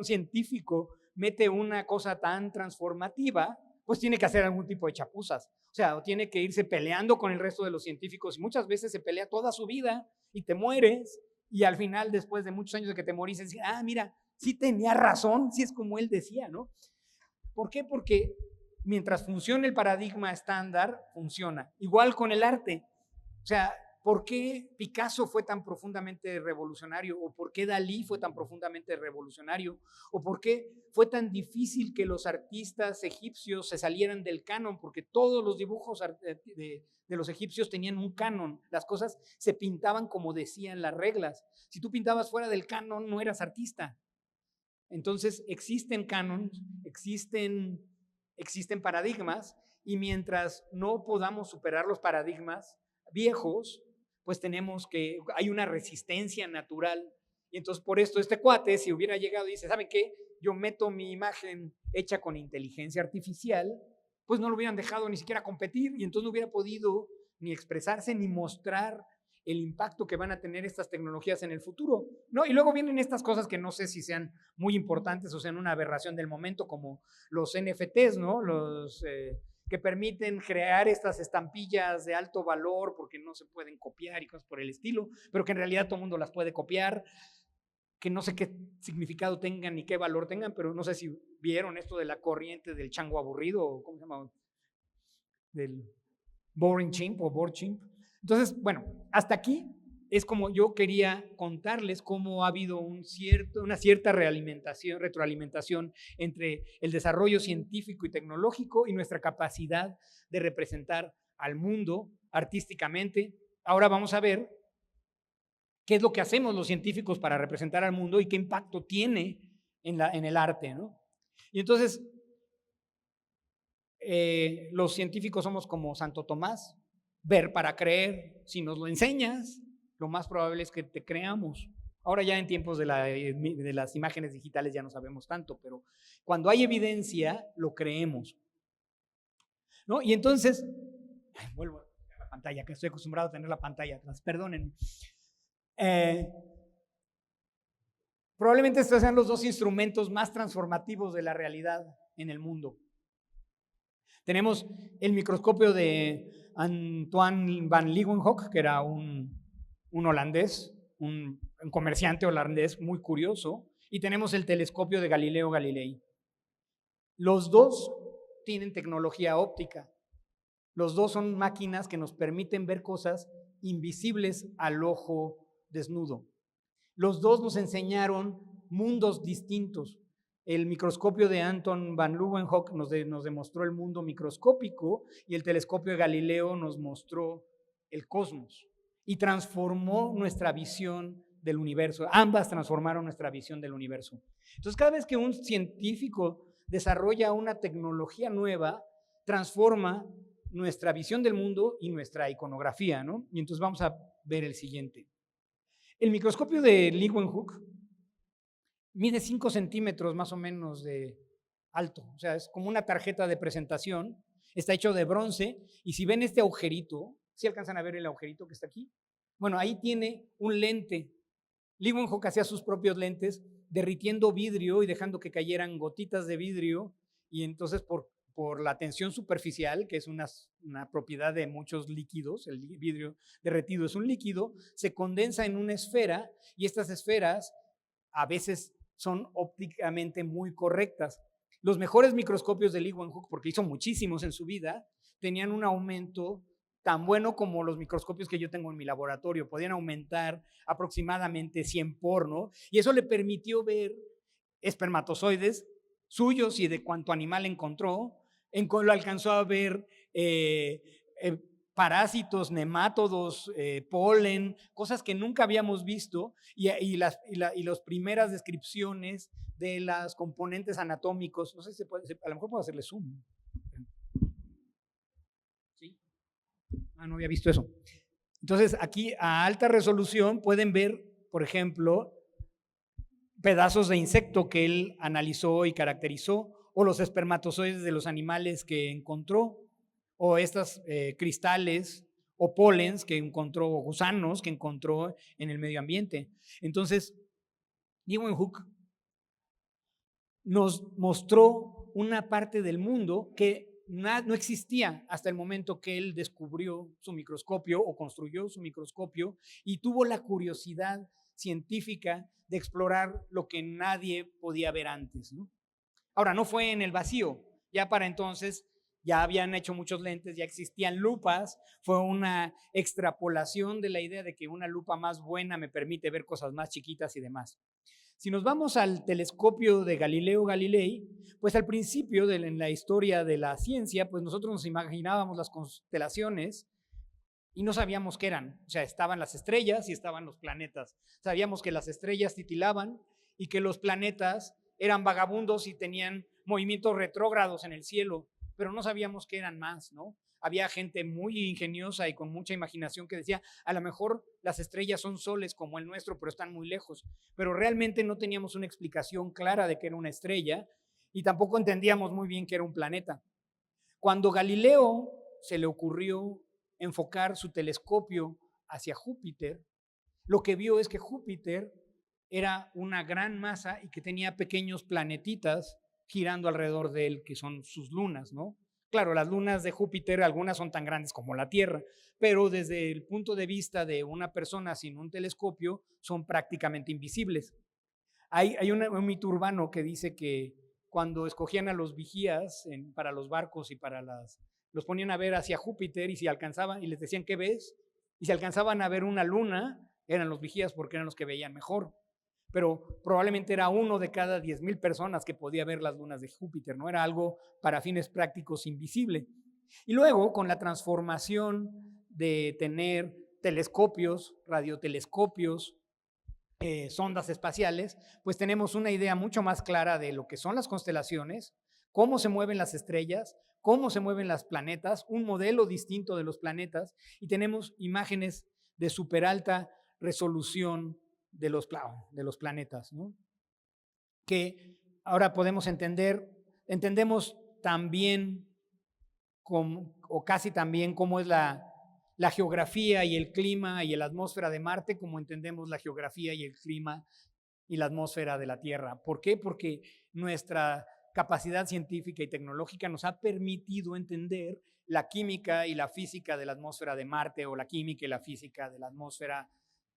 científico mete una cosa tan transformativa, pues tiene que hacer algún tipo de chapuzas. O sea, tiene que irse peleando con el resto de los científicos y muchas veces se pelea toda su vida y te mueres y al final, después de muchos años de que te morís, dices, mira, sí tenía razón, sí es como él decía, ¿no? ¿Por qué? Porque mientras funcione el paradigma estándar, funciona. Igual con el arte. O sea, ¿por qué Picasso fue tan profundamente revolucionario? ¿O por qué Dalí fue tan profundamente revolucionario? ¿O por qué fue tan difícil que los artistas egipcios se salieran del canon? Porque todos los dibujos de los egipcios tenían un canon. Las cosas se pintaban como decían las reglas. Si tú pintabas fuera del canon, no eras artista. Entonces existen canons, existen paradigmas, y mientras no podamos superar los paradigmas viejos, pues hay una resistencia natural. Y entonces por esto este cuate, si hubiera llegado y dice, ¿saben qué? Yo meto mi imagen hecha con inteligencia artificial, pues no lo hubieran dejado ni siquiera competir, y entonces no hubiera podido ni expresarse ni mostrar el impacto que van a tener estas tecnologías en el futuro, ¿no? Y luego vienen estas cosas que no sé si sean muy importantes o sean una aberración del momento, como los NFTs, ¿no? Los que permiten crear estas estampillas de alto valor porque no se pueden copiar y cosas por el estilo, pero que en realidad todo el mundo las puede copiar, que no sé qué significado tengan ni qué valor tengan, pero no sé si vieron esto de la corriente del chango aburrido, o ¿cómo se llama? Del boring chimp o bored chimp. Entonces, bueno, hasta aquí es como yo quería contarles cómo ha habido una cierta retroalimentación entre el desarrollo científico y tecnológico y nuestra capacidad de representar al mundo artísticamente. Ahora vamos a ver qué es lo que hacemos los científicos para representar al mundo y qué impacto tiene en el arte, ¿no? Y entonces, los científicos somos como Santo Tomás, ver para creer. Si nos lo enseñas, lo más probable es que te creamos. Ahora ya en tiempos de las imágenes digitales ya no sabemos tanto, pero cuando hay evidencia, lo creemos, ¿no? Y entonces, vuelvo a la pantalla, que estoy acostumbrado a tener la pantalla atrás, perdonen. Probablemente estos sean los dos instrumentos más transformativos de la realidad en el mundo. Tenemos el microscopio de Antoine van Leeuwenhoek, que era un holandés, un comerciante holandés muy curioso, y tenemos el telescopio de Galileo Galilei. Los dos tienen tecnología óptica. Los dos son máquinas que nos permiten ver cosas invisibles al ojo desnudo. Los dos nos enseñaron mundos distintos. El microscopio de Anton van Leeuwenhoek nos demostró el mundo microscópico, y el telescopio de Galileo nos mostró el cosmos y transformó nuestra visión del universo. Ambas transformaron nuestra visión del universo. Entonces, cada vez que un científico desarrolla una tecnología nueva, transforma nuestra visión del mundo y nuestra iconografía, ¿no? Y entonces vamos a ver el siguiente. El microscopio de Leeuwenhoek mide 5 centímetros más o menos de alto, o sea, es como una tarjeta de presentación, está hecho de bronce, y si ven este agujerito, ¿sí alcanzan a ver el agujerito que está aquí? Bueno, ahí tiene un lente. Leeuwenhoek hacía sus propios lentes derritiendo vidrio y dejando que cayeran gotitas de vidrio, y entonces por la tensión superficial, que es una propiedad de muchos líquidos, el vidrio derretido es un líquido, se condensa en una esfera, y estas esferas a veces son ópticamente muy correctas. Los mejores microscopios de Leeuwenhoek, porque hizo muchísimos en su vida, tenían un aumento tan bueno como los microscopios que yo tengo en mi laboratorio. Podían aumentar aproximadamente 100 por, ¿no? Y eso le permitió ver espermatozoides suyos y de cuánto animal encontró. Lo alcanzó a ver parásitos, nemátodos, polen, cosas que nunca habíamos visto, y las primeras descripciones de los componentes anatómicos. No sé si a lo mejor puedo hacerle zoom. ¿Sí? No había visto eso. Entonces, aquí a alta resolución pueden ver, por ejemplo, pedazos de insecto que él analizó y caracterizó, o los espermatozoides de los animales que encontró, o estos cristales o polens que encontró, o gusanos que encontró en el medio ambiente. Entonces, Leeuwenhoek nos mostró una parte del mundo que no existía hasta el momento que él descubrió su microscopio o construyó su microscopio, y tuvo la curiosidad científica de explorar lo que nadie podía ver antes, ¿no? Ahora, no fue en el vacío. Ya para entonces ya habían hecho muchos lentes, ya existían lupas, fue una extrapolación de la idea de que una lupa más buena me permite ver cosas más chiquitas y demás. Si nos vamos al telescopio de Galileo Galilei, pues al principio en la historia de la ciencia, pues nosotros nos imaginábamos las constelaciones y no sabíamos qué eran. O sea, estaban las estrellas y estaban los planetas. Sabíamos que las estrellas titilaban y que los planetas eran vagabundos y tenían movimientos retrógrados en el cielo, pero no sabíamos qué eran más, ¿no? Había gente muy ingeniosa y con mucha imaginación que decía, a lo mejor las estrellas son soles como el nuestro, pero están muy lejos. Pero realmente no teníamos una explicación clara de qué era una estrella y tampoco entendíamos muy bien qué era un planeta. Cuando Galileo se le ocurrió enfocar su telescopio hacia Júpiter, lo que vio es que Júpiter era una gran masa y que tenía pequeños planetitas girando alrededor de él, que son sus lunas, ¿no? Claro, las lunas de Júpiter, algunas son tan grandes como la Tierra, pero desde el punto de vista de una persona sin un telescopio, son prácticamente invisibles. Hay un mito urbano que dice que cuando escogían a los vigías para los barcos y los ponían a ver hacia Júpiter y si alcanzaban, y les decían, ¿qué ves? Y si alcanzaban a ver una luna, eran los vigías porque eran los que veían mejor. Pero probablemente era uno de cada 10,000 personas que podía ver las lunas de Júpiter, no era algo para fines prácticos invisible. Y luego, con la transformación de tener telescopios, radiotelescopios, sondas espaciales, pues tenemos una idea mucho más clara de lo que son las constelaciones, cómo se mueven las estrellas, cómo se mueven los planetas, un modelo distinto de los planetas, y tenemos imágenes de súper alta resolución de los planetas, ¿no? Que ahora podemos entendemos también o casi también cómo es la geografía y el clima y la atmósfera de Marte, como entendemos la geografía y el clima y la atmósfera de la Tierra. ¿Por qué? Porque nuestra capacidad científica y tecnológica nos ha permitido entender la química y la física de la atmósfera de Marte o la química y la física de la atmósfera,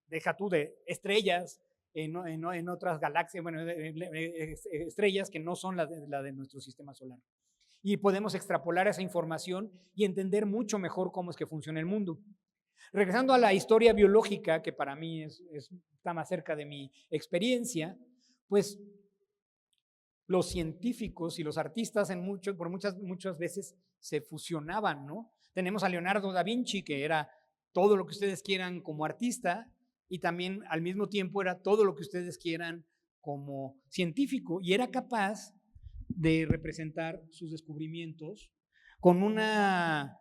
deja tú, de estrellas en otras galaxias, bueno, estrellas que no son la de nuestro sistema solar. Y podemos extrapolar esa información y entender mucho mejor cómo es que funciona el mundo. Regresando a la historia biológica, que para mí está más cerca de mi experiencia, pues los científicos y los artistas muchas veces se fusionaban, ¿no? Tenemos a Leonardo da Vinci, que era todo lo que ustedes quieran como artista, y también al mismo tiempo era todo lo que ustedes quieran como científico, y era capaz de representar sus descubrimientos con una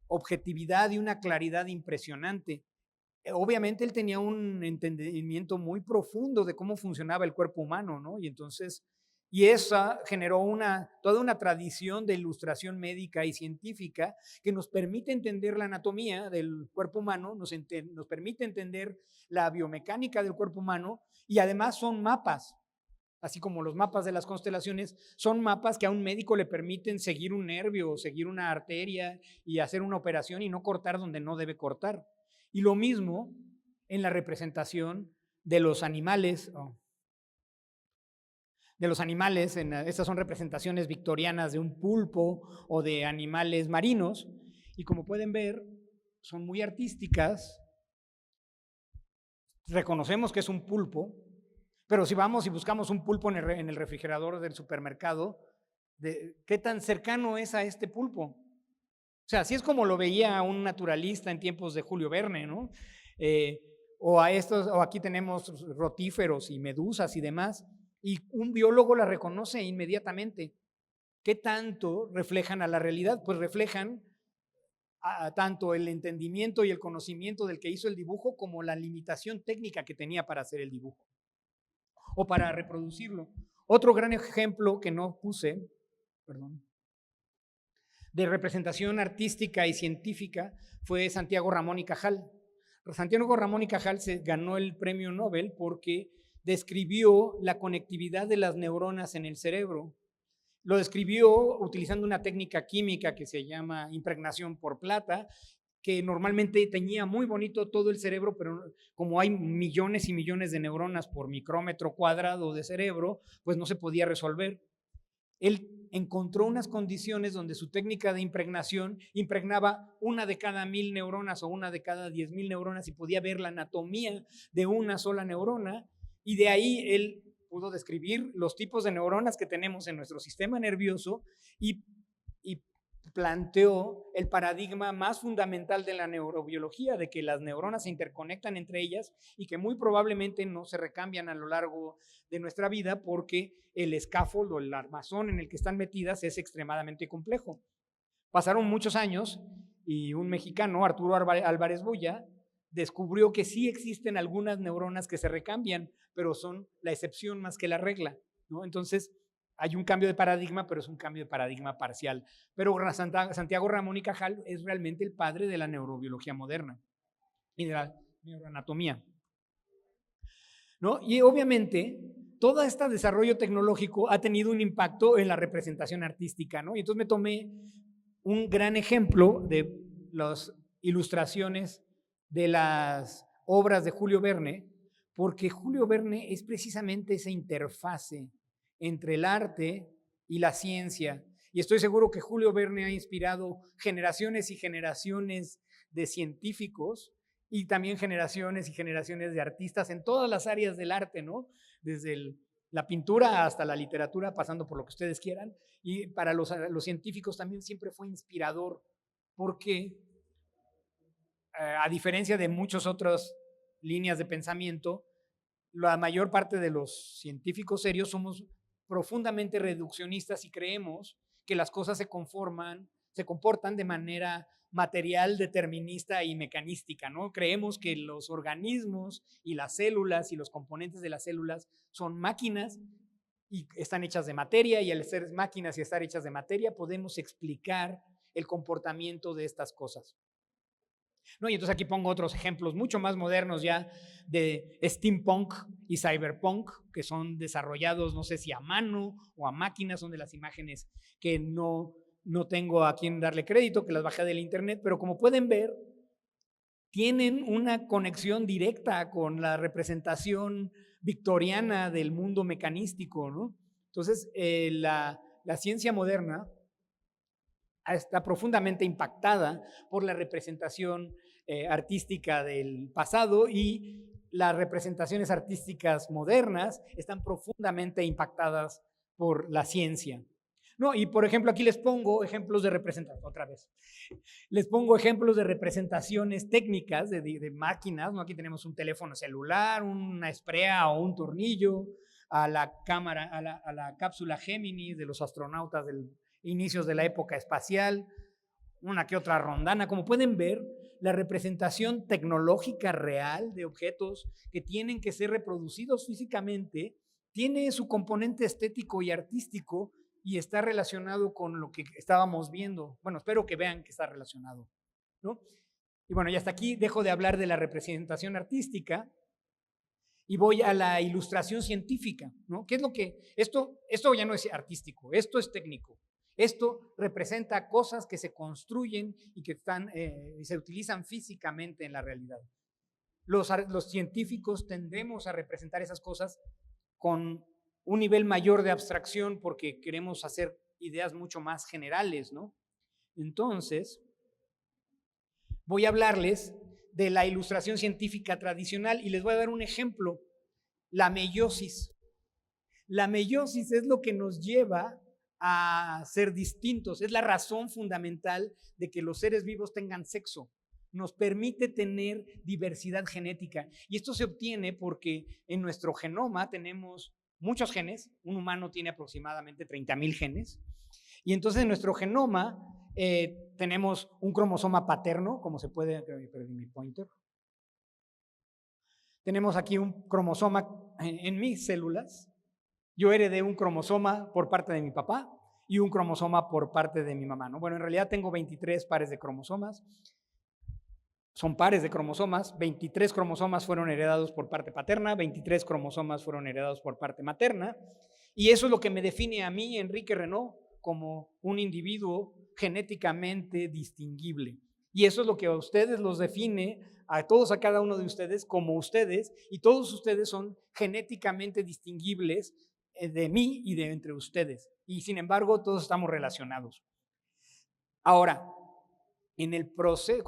objetividad y una claridad impresionante. Obviamente él tenía un entendimiento muy profundo de cómo funcionaba el cuerpo humano, ¿no? Y esa generó toda una tradición de ilustración médica y científica que nos permite entender la anatomía del cuerpo humano, nos permite entender la biomecánica del cuerpo humano, y además son mapas, así como los mapas de las constelaciones, son mapas que a un médico le permiten seguir un nervio, seguir una arteria y hacer una operación y no cortar donde no debe cortar. Y lo mismo en la representación de los animales. Estas son representaciones victorianas de un pulpo o de animales marinos, y como pueden ver, son muy artísticas. Reconocemos que es un pulpo, pero si vamos y buscamos un pulpo en el refrigerador del supermercado, ¿qué tan cercano es a este pulpo? O sea, así es como lo veía un naturalista en tiempos de Julio Verne, ¿no? O aquí tenemos rotíferos y medusas y demás, y un biólogo la reconoce inmediatamente. ¿Qué tanto reflejan a la realidad? Pues reflejan tanto el entendimiento y el conocimiento del que hizo el dibujo como la limitación técnica que tenía para hacer el dibujo o para reproducirlo. Otro gran ejemplo que no puse, de representación artística y científica fue Santiago Ramón y Cajal. Santiago Ramón y Cajal se ganó el premio Nobel porque describió la conectividad de las neuronas en el cerebro. Lo describió utilizando una técnica química que se llama impregnación por plata, que normalmente tenía muy bonito todo el cerebro, pero como hay millones y millones de neuronas por micrómetro cuadrado de cerebro, pues no se podía resolver. Él encontró unas condiciones donde su técnica de impregnación impregnaba una de cada 1000 neuronas o una de cada 10,000 neuronas y podía ver la anatomía de una sola neurona, y de ahí él pudo describir los tipos de neuronas que tenemos en nuestro sistema nervioso y planteó el paradigma más fundamental de la neurobiología, de que las neuronas se interconectan entre ellas y que muy probablemente no se recambian a lo largo de nuestra vida porque el scaffold o el armazón en el que están metidas es extremadamente complejo. Pasaron muchos años y un mexicano, Arturo Álvarez Bulla, descubrió que sí existen algunas neuronas que se recambian, pero son la excepción más que la regla, ¿no? Entonces, hay un cambio de paradigma, pero es un cambio de paradigma parcial. Pero Santiago Ramón y Cajal es realmente el padre de la neurobiología moderna y de la neuroanatomía, ¿no? Y obviamente, todo este desarrollo tecnológico ha tenido un impacto en la representación artística, ¿no? Y entonces me tomé un gran ejemplo de las ilustraciones de las obras de Julio Verne, porque Julio Verne es precisamente esa interfase entre el arte y la ciencia. Y estoy seguro que Julio Verne ha inspirado generaciones y generaciones de científicos y también generaciones y generaciones de artistas en todas las áreas del arte, ¿no? Desde la pintura hasta la literatura, pasando por lo que ustedes quieran. Y para los científicos también siempre fue inspirador, porque a diferencia de muchas otras líneas de pensamiento, la mayor parte de los científicos serios somos profundamente reduccionistas y creemos que las cosas se comportan de manera material, determinista y mecanística, ¿no? Creemos que los organismos y las células y los componentes de las células son máquinas y están hechas de materia, y al ser máquinas y estar hechas de materia podemos explicar el comportamiento de estas cosas, ¿no? Y entonces aquí pongo otros ejemplos mucho más modernos ya de steampunk y cyberpunk, que son desarrollados, no sé si a mano o a máquina, son de las imágenes que no tengo a quien darle crédito, que las bajé del internet, pero como pueden ver, tienen una conexión directa con la representación victoriana del mundo mecanístico, ¿no? Entonces, la ciencia moderna está profundamente impactada por la representación artística del pasado, y las representaciones artísticas modernas están profundamente impactadas por la ciencia, ¿no? Y por ejemplo, aquí les pongo ejemplos de representación, otra vez, les pongo ejemplos de representaciones técnicas de máquinas, ¿no? Aquí tenemos un teléfono celular, una esprea o un tornillo, a la cámara, a la cápsula Géminis de los astronautas del inicios de la época espacial, una que otra rondana. Como pueden ver, la representación tecnológica real de objetos que tienen que ser reproducidos físicamente tiene su componente estético y artístico y está relacionado con lo que estábamos viendo. Bueno, espero que vean que está relacionado, ¿no? Y bueno, y hasta aquí dejo de hablar de la representación artística y voy a la ilustración científica, ¿no? ¿Qué es lo que esto ya no es artístico, esto es técnico? Esto representa cosas que se construyen y que se utilizan físicamente en la realidad. Los científicos tendemos a representar esas cosas con un nivel mayor de abstracción porque queremos hacer ideas mucho más generales, ¿no? Entonces, voy a hablarles de la ilustración científica tradicional y les voy a dar un ejemplo: la meiosis. La meiosis es lo que nos lleva a ser distintos, es la razón fundamental de que los seres vivos tengan sexo. Nos permite tener diversidad genética, y esto se obtiene porque en nuestro genoma tenemos muchos genes. Un humano tiene aproximadamente 30,000 genes, y entonces en nuestro genoma tenemos un cromosoma paterno, como se puede, perdí mi pointer. Tenemos aquí un cromosoma en mis células. Yo heredé un cromosoma por parte de mi papá y un cromosoma por parte de mi mamá, ¿no? Bueno, en realidad tengo 23 pares de cromosomas. Son pares de cromosomas. 23 cromosomas fueron heredados por parte paterna, 23 cromosomas fueron heredados por parte materna. Y eso es lo que me define a mí, Enrique Renaud, como un individuo genéticamente distinguible. Y eso es lo que a ustedes los define, a todos, a cada uno de ustedes, como ustedes, y todos ustedes son genéticamente distinguibles de mí y de entre ustedes. Y sin embargo, todos estamos relacionados. Ahora, en el proceso,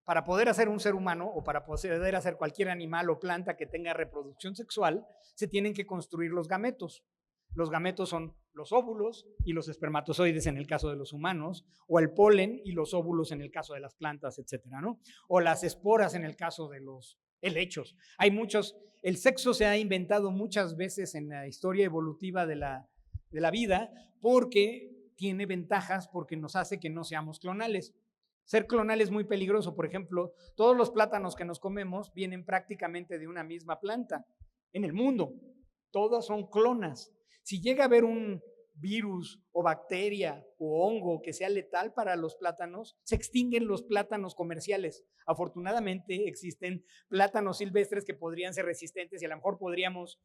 para poder hacer un ser humano o para poder hacer cualquier animal o planta que tenga reproducción sexual, se tienen que construir los gametos. Los gametos son los óvulos y los espermatozoides en el caso de los humanos, o el polen y los óvulos en el caso de las plantas, etcétera, ¿no? O las esporas en el caso de los helechos. Hay muchos, el sexo se ha inventado muchas veces en la historia evolutiva de la vida porque tiene ventajas, porque nos hace que no seamos clonales. Ser clonal es muy peligroso. Por ejemplo, todos los plátanos que nos comemos vienen prácticamente de una misma planta en el mundo. Todas son clonas. Si llega a haber un virus o bacteria o hongo que sea letal para los plátanos, se extinguen los plátanos comerciales. Afortunadamente existen plátanos silvestres que podrían ser resistentes y a lo mejor podríamos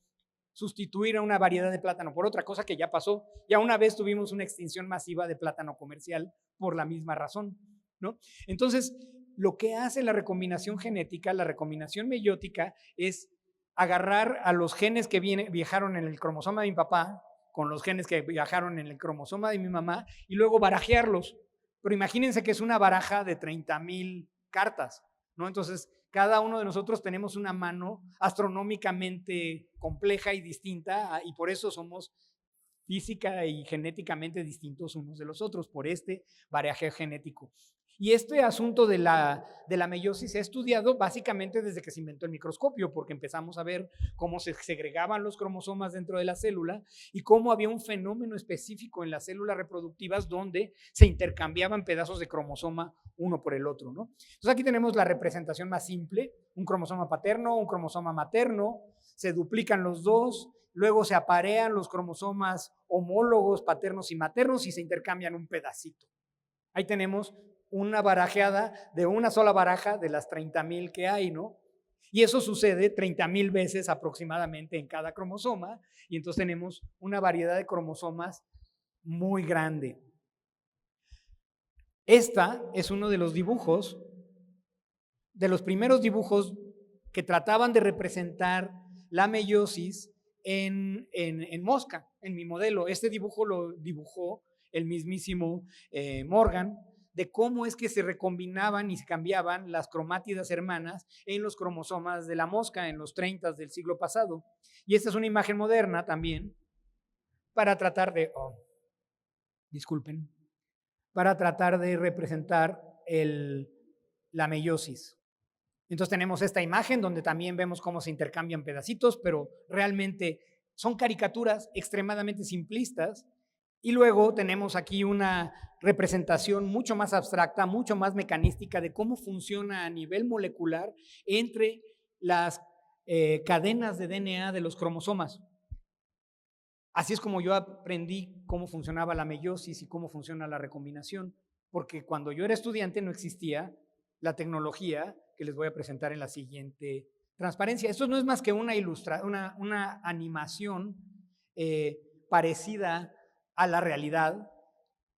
sustituir a una variedad de plátano por otra, cosa que ya pasó. Ya una vez tuvimos una extinción masiva de plátano comercial por la misma razón, ¿no? Entonces, lo que hace la recombinación genética, la recombinación meiótica, es agarrar a los genes que viajaron en el cromosoma de mi papá con los genes que viajaron en el cromosoma de mi mamá y luego barajearlos. Pero imagínense que es una baraja de 30,000 cartas, ¿no? Entonces, cada uno de nosotros tenemos una mano astronómicamente compleja y distinta y por eso somos física y genéticamente distintos unos de los otros, por este baraje genético. Y este asunto de la meiosis se ha estudiado básicamente desde que se inventó el microscopio, porque empezamos a ver cómo se segregaban los cromosomas dentro de la célula y cómo había un fenómeno específico en las células reproductivas donde se intercambiaban pedazos de cromosoma uno por el otro, ¿no? Entonces aquí tenemos la representación más simple, un cromosoma paterno, un cromosoma materno, se duplican los dos, luego se aparean los cromosomas homólogos paternos y maternos y se intercambian un pedacito. Ahí tenemos una barajeada de una sola baraja de las 30,000 que hay, ¿no? Y eso sucede 30,000 veces aproximadamente en cada cromosoma y entonces tenemos una variedad de cromosomas muy grande. Esta es uno de los dibujos, de los primeros dibujos que trataban de representar la meiosis en mosca, en mi modelo. Este dibujo lo dibujó el mismísimo Morgan, de cómo es que se recombinaban y se cambiaban las cromátidas hermanas en los cromosomas de la mosca en los 30 del siglo pasado. Y esta es una imagen moderna también para tratar de, para tratar de representar la meiosis. Entonces tenemos esta imagen donde también vemos cómo se intercambian pedacitos, pero realmente son caricaturas extremadamente simplistas. Y luego tenemos aquí una representación mucho más abstracta, mucho más mecanística de cómo funciona a nivel molecular entre las cadenas de DNA de los cromosomas. Así es como yo aprendí cómo funcionaba la meiosis y cómo funciona la recombinación, porque cuando yo era estudiante no existía la tecnología que les voy a presentar en la siguiente transparencia. Esto no es más que una animación parecida a la realidad,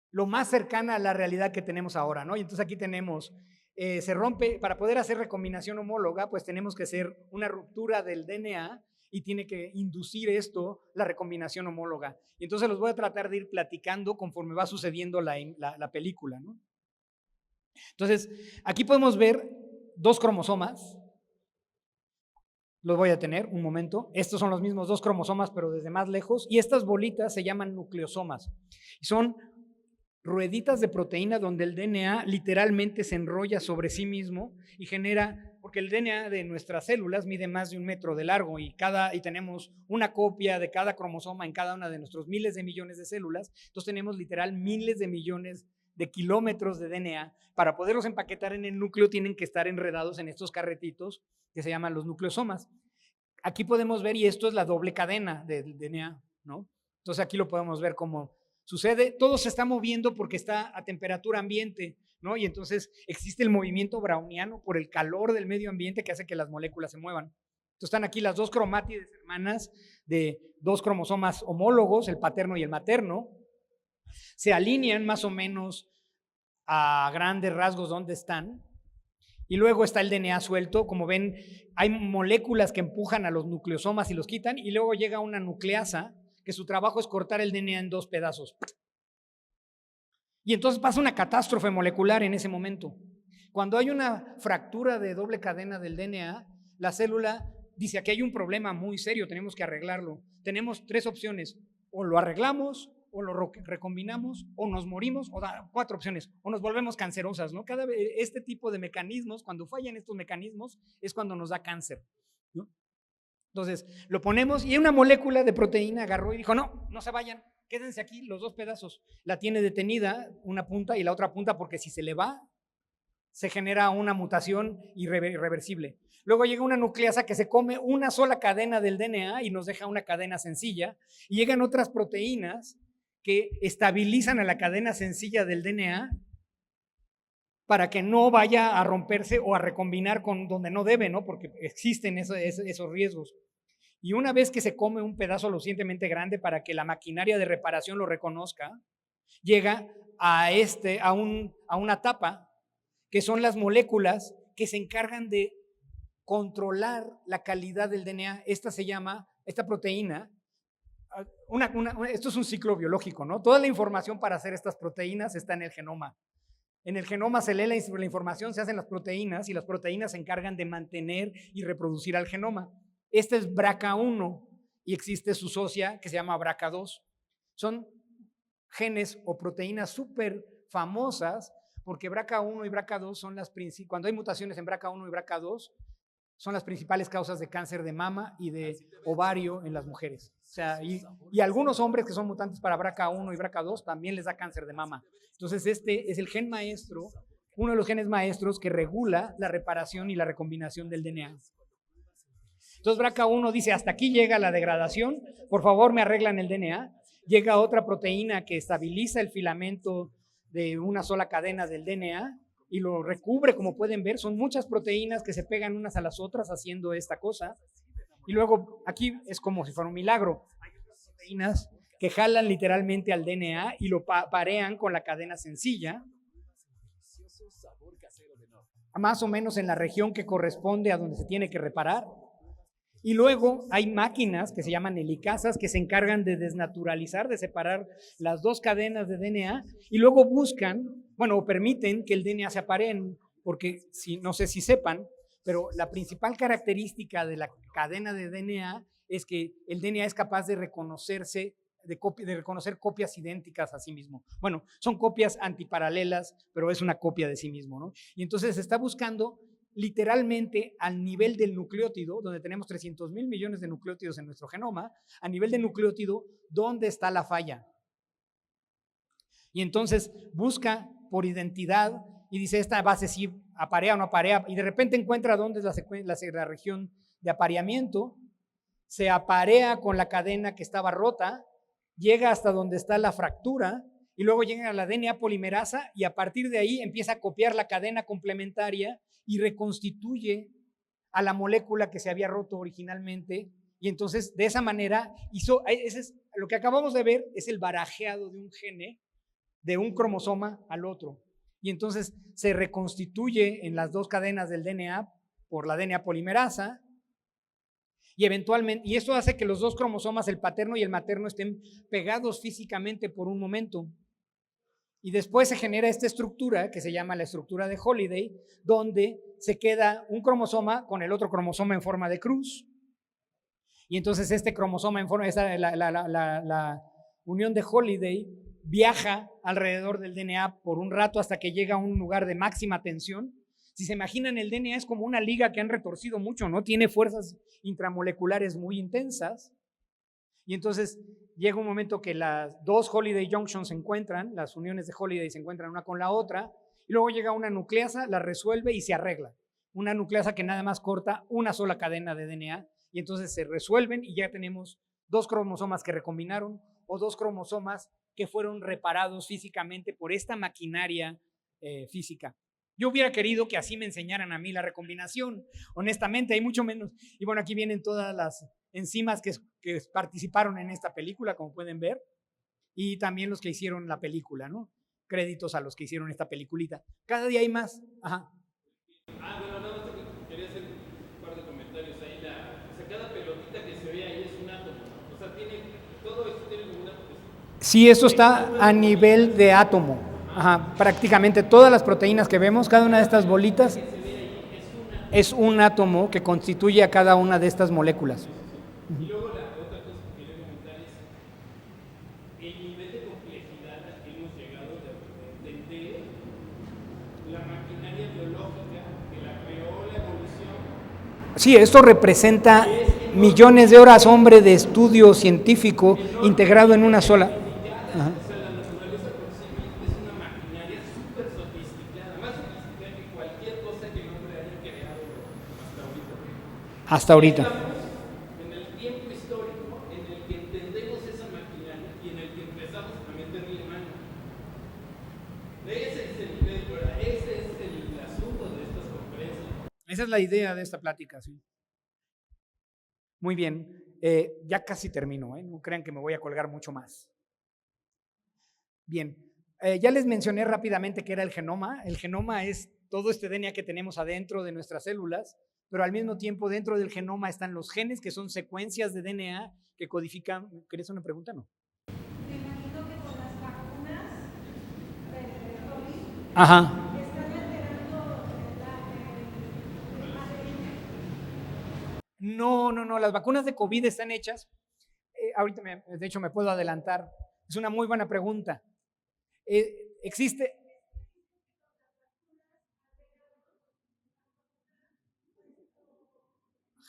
lo más cercana a la realidad que tenemos ahora, ¿no? Y entonces aquí tenemos, se rompe, para poder hacer recombinación homóloga, pues tenemos que hacer una ruptura del DNA y tiene que inducir esto la recombinación homóloga. Y entonces los voy a tratar de ir platicando conforme va sucediendo la película, ¿no? Entonces, aquí podemos ver dos cromosomas. Los voy a tener un momento. Estos son los mismos dos cromosomas, pero desde más lejos. Y estas bolitas se llaman nucleosomas. Son rueditas de proteína donde el DNA literalmente se enrolla sobre sí mismo y genera, porque el DNA de nuestras células mide más de 1 metro de largo y tenemos una copia de cada cromosoma en cada una de nuestros miles de millones de células. Entonces tenemos literal miles de millones de kilómetros de DNA. Para poderlos empaquetar en el núcleo tienen que estar enredados en estos carretitos que se llaman los nucleosomas. Aquí podemos ver, y esto es la doble cadena del DNA, ¿no? Entonces aquí lo podemos ver cómo sucede. Todo se está moviendo porque está a temperatura ambiente, ¿no? Y entonces existe el movimiento browniano por el calor del medio ambiente que hace que las moléculas se muevan. Entonces están aquí las dos cromátides hermanas de dos cromosomas homólogos, el paterno y el materno. Se alinean más o menos a grandes rasgos donde están. Y luego está el DNA suelto. Como ven, hay moléculas que empujan a los nucleosomas y los quitan. Y luego llega una nucleasa que su trabajo es cortar el DNA en 2 pedazos. Y entonces pasa una catástrofe molecular en ese momento. Cuando hay una fractura de doble cadena del DNA, la célula dice: aquí hay un problema muy serio, tenemos que arreglarlo. Tenemos 3 opciones: o lo arreglamos, o lo recombinamos, o nos morimos, o 4 opciones, o nos volvemos cancerosas, ¿no? Cada vez este tipo de mecanismos, cuando fallan estos mecanismos, es cuando nos da cáncer, ¿no? Entonces, lo ponemos y una molécula de proteína agarró y dijo: no, no se vayan, quédense aquí los 2 pedazos. La tiene detenida una punta y la otra punta, porque si se le va, se genera una mutación irreversible. Luego llega una nucleasa que se come una sola cadena del DNA y nos deja una cadena sencilla, y llegan otras proteínas que estabilizan a la cadena sencilla del DNA para que no vaya a romperse o a recombinar con donde no debe, ¿no? Porque existen esos riesgos. Y una vez que se come un pedazo lo suficientemente grande para que la maquinaria de reparación lo reconozca, llega a una etapa que son las moléculas que se encargan de controlar la calidad del DNA. Esta proteína, esto es un ciclo biológico, ¿no? Toda la información para hacer estas proteínas está en el genoma. En el genoma se lee la información, se hacen las proteínas, y las proteínas se encargan de mantener y reproducir al genoma. Este es BRCA1 y existe su socia que se llama BRCA2. Son genes o proteínas súper famosas porque BRCA1 y BRCA2 son cuando hay mutaciones en BRCA1 y BRCA2, son las principales causas de cáncer de mama y de ovario en las mujeres. O sea, y algunos hombres que son mutantes para BRCA1 y BRCA2 también les da cáncer de mama. Entonces este es el gen maestro, uno de los genes maestros que regula la reparación y la recombinación del DNA. Entonces BRCA1 dice: hasta aquí llega la degradación, por favor me arreglan el DNA. Llega otra proteína que estabiliza el filamento de una sola cadena del DNA y lo recubre. Como pueden ver, son muchas proteínas que se pegan unas a las otras haciendo esta cosa. Y luego aquí es como si fuera un milagro. Hay otras proteínas que jalan literalmente al DNA y lo parean con la cadena sencilla, más o menos en la región que corresponde a donde se tiene que reparar. Y luego hay máquinas que se llaman helicasas que se encargan de desnaturalizar, de separar las 2 cadenas de DNA, y luego o permiten que el DNA se apareen, porque no sé si sepan, pero la principal característica de la cadena de DNA es que el DNA es capaz de reconocerse, de reconocer copias idénticas a sí mismo. Bueno, son copias antiparalelas, pero es una copia de sí mismo, ¿no? Y entonces se está buscando literalmente al nivel del nucleótido, donde tenemos 300,000 millones de nucleótidos en nuestro genoma, a nivel de nucleótido, ¿dónde está la falla? Y entonces busca por identidad y dice: esta base sí aparea o no aparea, y de repente encuentra dónde es la región de apareamiento, se aparea con la cadena que estaba rota, llega hasta donde está la fractura, y luego llega a la DNA polimerasa, y a partir de ahí empieza a copiar la cadena complementaria y reconstituye a la molécula que se había roto originalmente. Y entonces de esa manera lo que acabamos de ver es el barajeado de un gene de un cromosoma al otro, y entonces se reconstituye en las 2 cadenas del DNA por la DNA polimerasa, y eventualmente, y esto hace que los 2 cromosomas, el paterno y el materno, estén pegados físicamente por un momento. Y después se genera esta estructura que se llama la estructura de Holiday, donde se queda un cromosoma con el otro cromosoma en forma de cruz. Y entonces este cromosoma en forma, la unión de Holiday viaja alrededor del DNA por un rato hasta que llega a un lugar de máxima tensión. Si se imaginan, el DNA es como una liga que han retorcido mucho, ¿no? Tiene fuerzas intramoleculares muy intensas. Y entonces llega un momento que las 2 Holiday Junctions se encuentran, las uniones de Holiday se encuentran una con la otra, y luego llega una nucleasa, la resuelve y se arregla. Una nucleasa que nada más corta una sola cadena de DNA, y entonces se resuelven y ya tenemos 2 cromosomas que recombinaron, o 2 cromosomas que fueron reparados físicamente por esta maquinaria física. Yo hubiera querido que así me enseñaran a mí la recombinación, honestamente, hay mucho menos. Y bueno, aquí vienen todas las enzimas que participaron en esta película, como pueden ver, y también los que hicieron la película, ¿no? Créditos a los que hicieron esta peliculita. Cada día hay más. Ajá. Bueno, Sí, esto está a nivel de átomo. Ajá, prácticamente todas las proteínas que vemos, cada una de estas bolitas es un átomo que constituye a cada una de estas moléculas. Y luego la otra cosa que quería comentar es el nivel de complejidad al que hemos llegado de entender la maquinaria biológica que la creó la evolución. Sí, esto representa millones de horas, hombre, de estudio científico integrado en una sola. Ajá. O sea, la naturaleza por sí misma es una maquinaria súper sofisticada, más sofisticada que cualquier cosa que el hombre haya creado hasta ahorita. Hasta ahorita. En el tiempo histórico en el que entendemos esa maquinaria y en el que empezamos a meterle mano. Ese es el nivel, ¿verdad? Ese es el asunto de estas conferencias. Esa es la idea de esta plática, sí. Muy bien, ya casi termino, no crean que me voy a colgar mucho más. Bien, ya les mencioné rápidamente qué era el genoma. El genoma es todo este DNA que tenemos adentro de nuestras células, pero al mismo tiempo dentro del genoma están los genes, que son secuencias de DNA que codifican. ¿Querías una pregunta? No. Me imagino que con las vacunas del COVID Ajá. están alterando el ADN. No, las vacunas de COVID están hechas. Ahorita, de hecho, me puedo adelantar. Es una muy buena pregunta. Existe.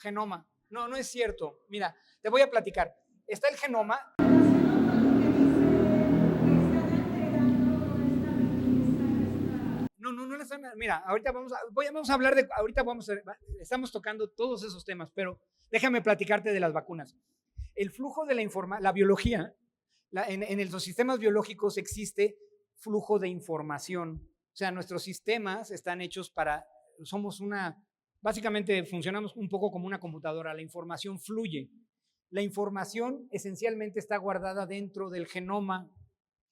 Genoma. No es cierto. Mira, te voy a platicar. Está el genoma. No están. Mira, ahorita vamos a hablar de. Estamos tocando todos esos temas, pero déjame platicarte de las vacunas. El flujo de la biología, en los sistemas biológicos existe flujo de información. O sea, nuestros sistemas están hechos básicamente funcionamos un poco como una computadora. La información fluye. La información esencialmente está guardada dentro del genoma.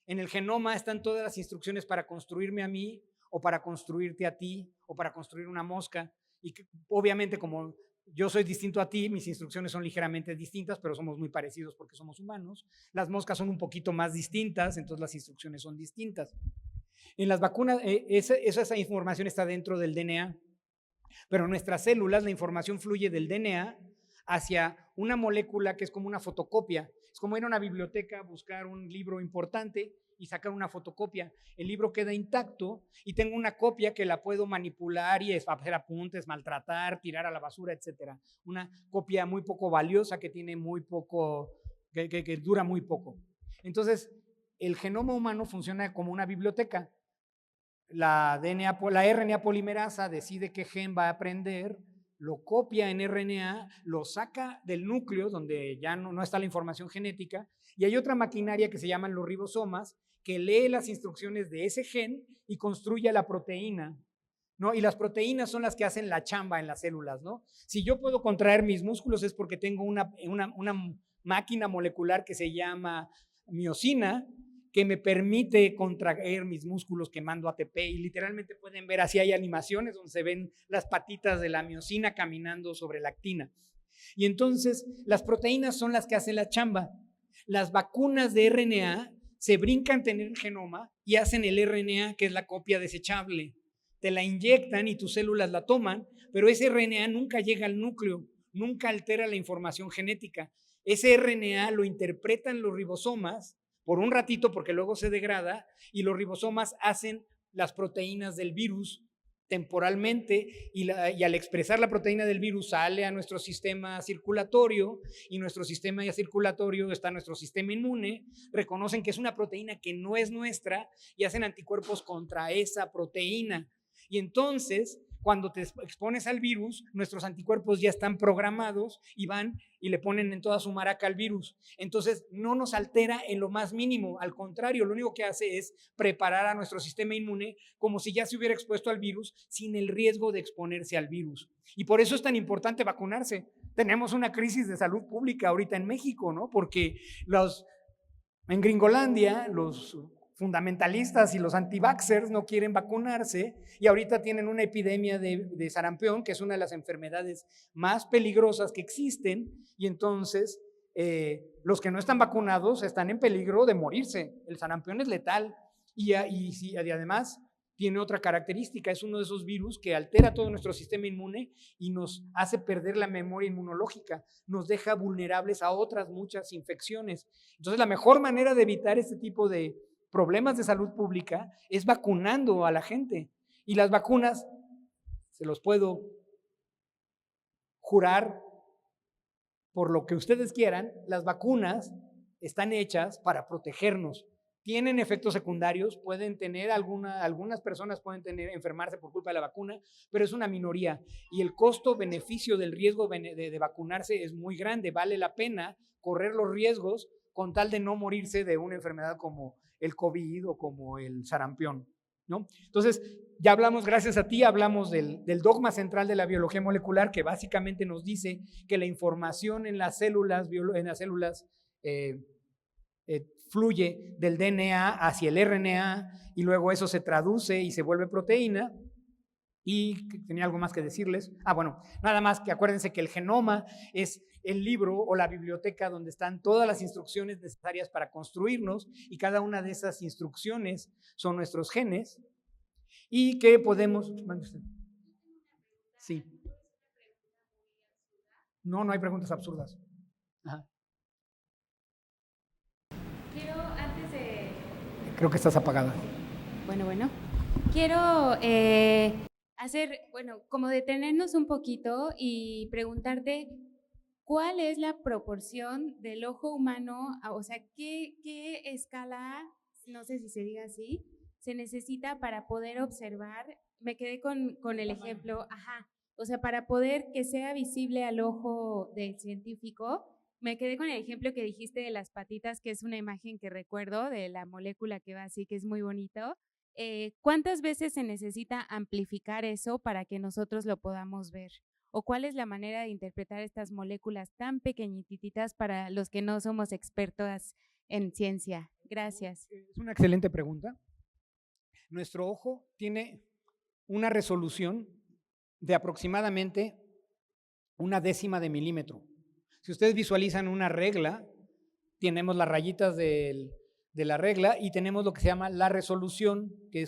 En el genoma están todas las instrucciones para construirme a mí, o para construirte a ti, o para construir una mosca. Y obviamente, como yo soy distinto a ti, mis instrucciones son ligeramente distintas, pero somos muy parecidos porque somos humanos. Las moscas son un poquito más distintas, entonces las instrucciones son distintas. En las vacunas, esa información está dentro del DNA, pero en nuestras células la información fluye del DNA hacia una molécula que es como una fotocopia. Es como ir a una biblioteca, buscar un libro importante y sacar una fotocopia. El libro queda intacto y tengo una copia que la puedo manipular y hacer apuntes, maltratar, tirar a la basura, etc. Una copia muy poco valiosa que tiene muy poco, que dura muy poco. Entonces, el genoma humano funciona como una biblioteca. La RNA polimerasa decide qué gen va a aprender, lo copia en RNA, lo saca del núcleo donde ya no está la información genética, y hay otra maquinaria que se llaman los ribosomas que lee las instrucciones de ese gen y construye la proteína, ¿no? Y las proteínas son las que hacen la chamba en las células, ¿no? Si yo puedo contraer mis músculos es porque tengo una máquina molecular que se llama miosina, que me permite contraer mis músculos quemando ATP, y literalmente pueden ver, así hay animaciones donde se ven las patitas de la miosina caminando sobre la actina. Y entonces las proteínas son las que hacen la chamba. Las vacunas de RNA se brincan en el genoma y hacen el RNA, que es la copia desechable. Te la inyectan y tus células la toman, pero ese RNA nunca llega al núcleo, nunca altera la información genética. Ese RNA lo interpretan los ribosomas por un ratito porque luego se degrada, y los ribosomas hacen las proteínas del virus temporalmente, y al expresar la proteína del virus sale a nuestro sistema circulatorio, y nuestro sistema circulatorio está nuestro sistema inmune, reconocen que es una proteína que no es nuestra y hacen anticuerpos contra esa proteína. Y entonces, cuando te expones al virus, nuestros anticuerpos ya están programados y van y le ponen en toda su maraca al virus. Entonces, no nos altera en lo más mínimo. Al contrario, lo único que hace es preparar a nuestro sistema inmune como si ya se hubiera expuesto al virus, sin el riesgo de exponerse al virus. Y por eso es tan importante vacunarse. Tenemos una crisis de salud pública ahorita en México, ¿no? Porque en Gringolandia, los fundamentalistas y los anti-vaxxers no quieren vacunarse, y ahorita tienen una epidemia de sarampión, que es una de las enfermedades más peligrosas que existen, y entonces los que no están vacunados están en peligro de morirse. El sarampión es letal y además tiene otra característica, es uno de esos virus que altera todo nuestro sistema inmune y nos hace perder la memoria inmunológica, nos deja vulnerables a otras muchas infecciones. Entonces, la mejor manera de evitar este tipo de problemas de salud pública es vacunando a la gente. Y las vacunas, se los puedo jurar por lo que ustedes quieran, las vacunas están hechas para protegernos. Tienen efectos secundarios, pueden tener algunas personas pueden enfermarse por culpa de la vacuna, pero es una minoría. Y el costo-beneficio del riesgo de vacunarse es muy grande. Vale la pena correr los riesgos con tal de no morirse de una enfermedad como el COVID o como el sarampión, ¿no? Entonces, ya hablamos, gracias a ti, hablamos del dogma central de la biología molecular, que básicamente nos dice que la información en las células fluye del DNA hacia el RNA y luego eso se traduce y se vuelve proteína. Y tenía algo más que decirles. Bueno, nada más que acuérdense que el genoma es el libro o la biblioteca donde están todas las instrucciones necesarias para construirnos y cada una de esas instrucciones son nuestros genes y que podemos... Sí. No hay preguntas absurdas. Ajá. Quiero antes de... Creo que estás apagada. Bueno. Quiero como detenernos un poquito y preguntarte cuál es la proporción del ojo humano, o sea, qué escala, no sé si se diga así, se necesita para poder observar. Me quedé con el ejemplo, o sea, para poder que sea visible al ojo del científico. Me quedé con el ejemplo que dijiste de las patitas, que es una imagen que recuerdo de la molécula que va así, que es muy bonito. ¿Cuántas veces se necesita amplificar eso para que nosotros lo podamos ver? ¿O cuál es la manera de interpretar estas moléculas tan pequeñititas para los que no somos expertos en ciencia? Gracias. Es una excelente pregunta. Nuestro ojo tiene una resolución de aproximadamente 1/10 de milímetro. Si ustedes visualizan una regla, tenemos las rayitas de la regla y tenemos lo que se llama la resolución, que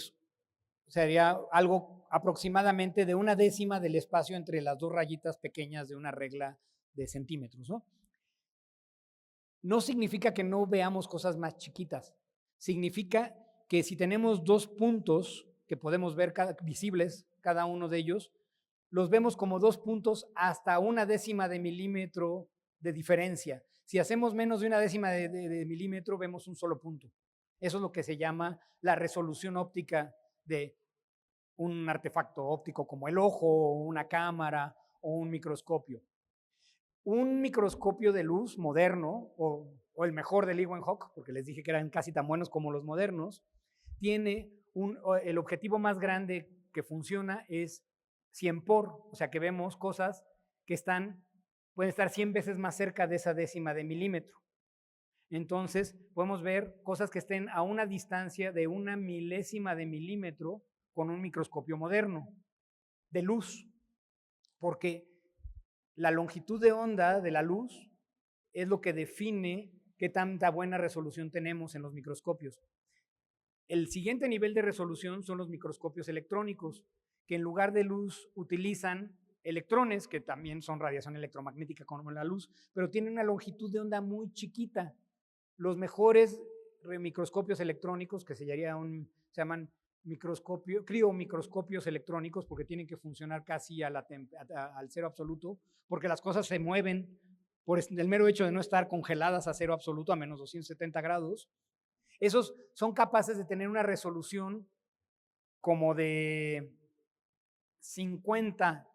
sería algo aproximadamente de 1/10 del espacio entre las dos rayitas pequeñas de una regla de centímetros, ¿no? No significa que no veamos cosas más chiquitas, significa que si tenemos dos puntos que podemos ver visibles, cada uno de ellos, los vemos como 2 puntos hasta 1/10 de milímetro de diferencia. Si hacemos menos de 1/10 de milímetro, vemos un solo punto. Eso es lo que se llama la resolución óptica de un artefacto óptico como el ojo, o una cámara o un microscopio. Un microscopio de luz moderno, o el mejor de Leeuwenhoek, porque les dije que eran casi tan buenos como los modernos, tiene el objetivo más grande que funciona es 100 por, o sea que vemos cosas que pueden estar 100 veces más cerca de esa 1/10 de milímetro. Entonces podemos ver cosas que estén a una distancia de 1/1000 de milímetro con un microscopio moderno de luz, porque la longitud de onda de la luz es lo que define qué tanta buena resolución tenemos en los microscopios. El siguiente nivel de resolución son los microscopios electrónicos, que en lugar de luz utilizan electrones, que también son radiación electromagnética como la luz, pero tienen una longitud de onda muy chiquita. Los mejores microscopios electrónicos, que se llaman criomicroscopios electrónicos, porque tienen que funcionar casi al cero absoluto, porque las cosas se mueven por el mero hecho de no estar congeladas a cero absoluto, a menos 270 grados. Esos son capaces de tener una resolución como de 50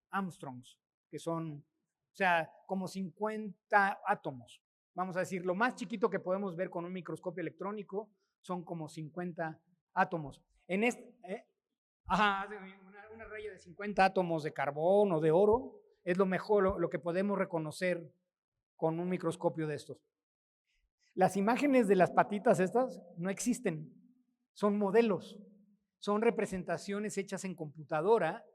Armstrongs, que son, o sea, como 50 átomos. Vamos a decir, lo más chiquito que podemos ver con un microscopio electrónico son como 50 átomos. Una raya de 50 átomos de carbón o de oro es lo mejor, lo que podemos reconocer con un microscopio de estos. Las imágenes de las patitas estas no existen, son modelos, son representaciones hechas en computadora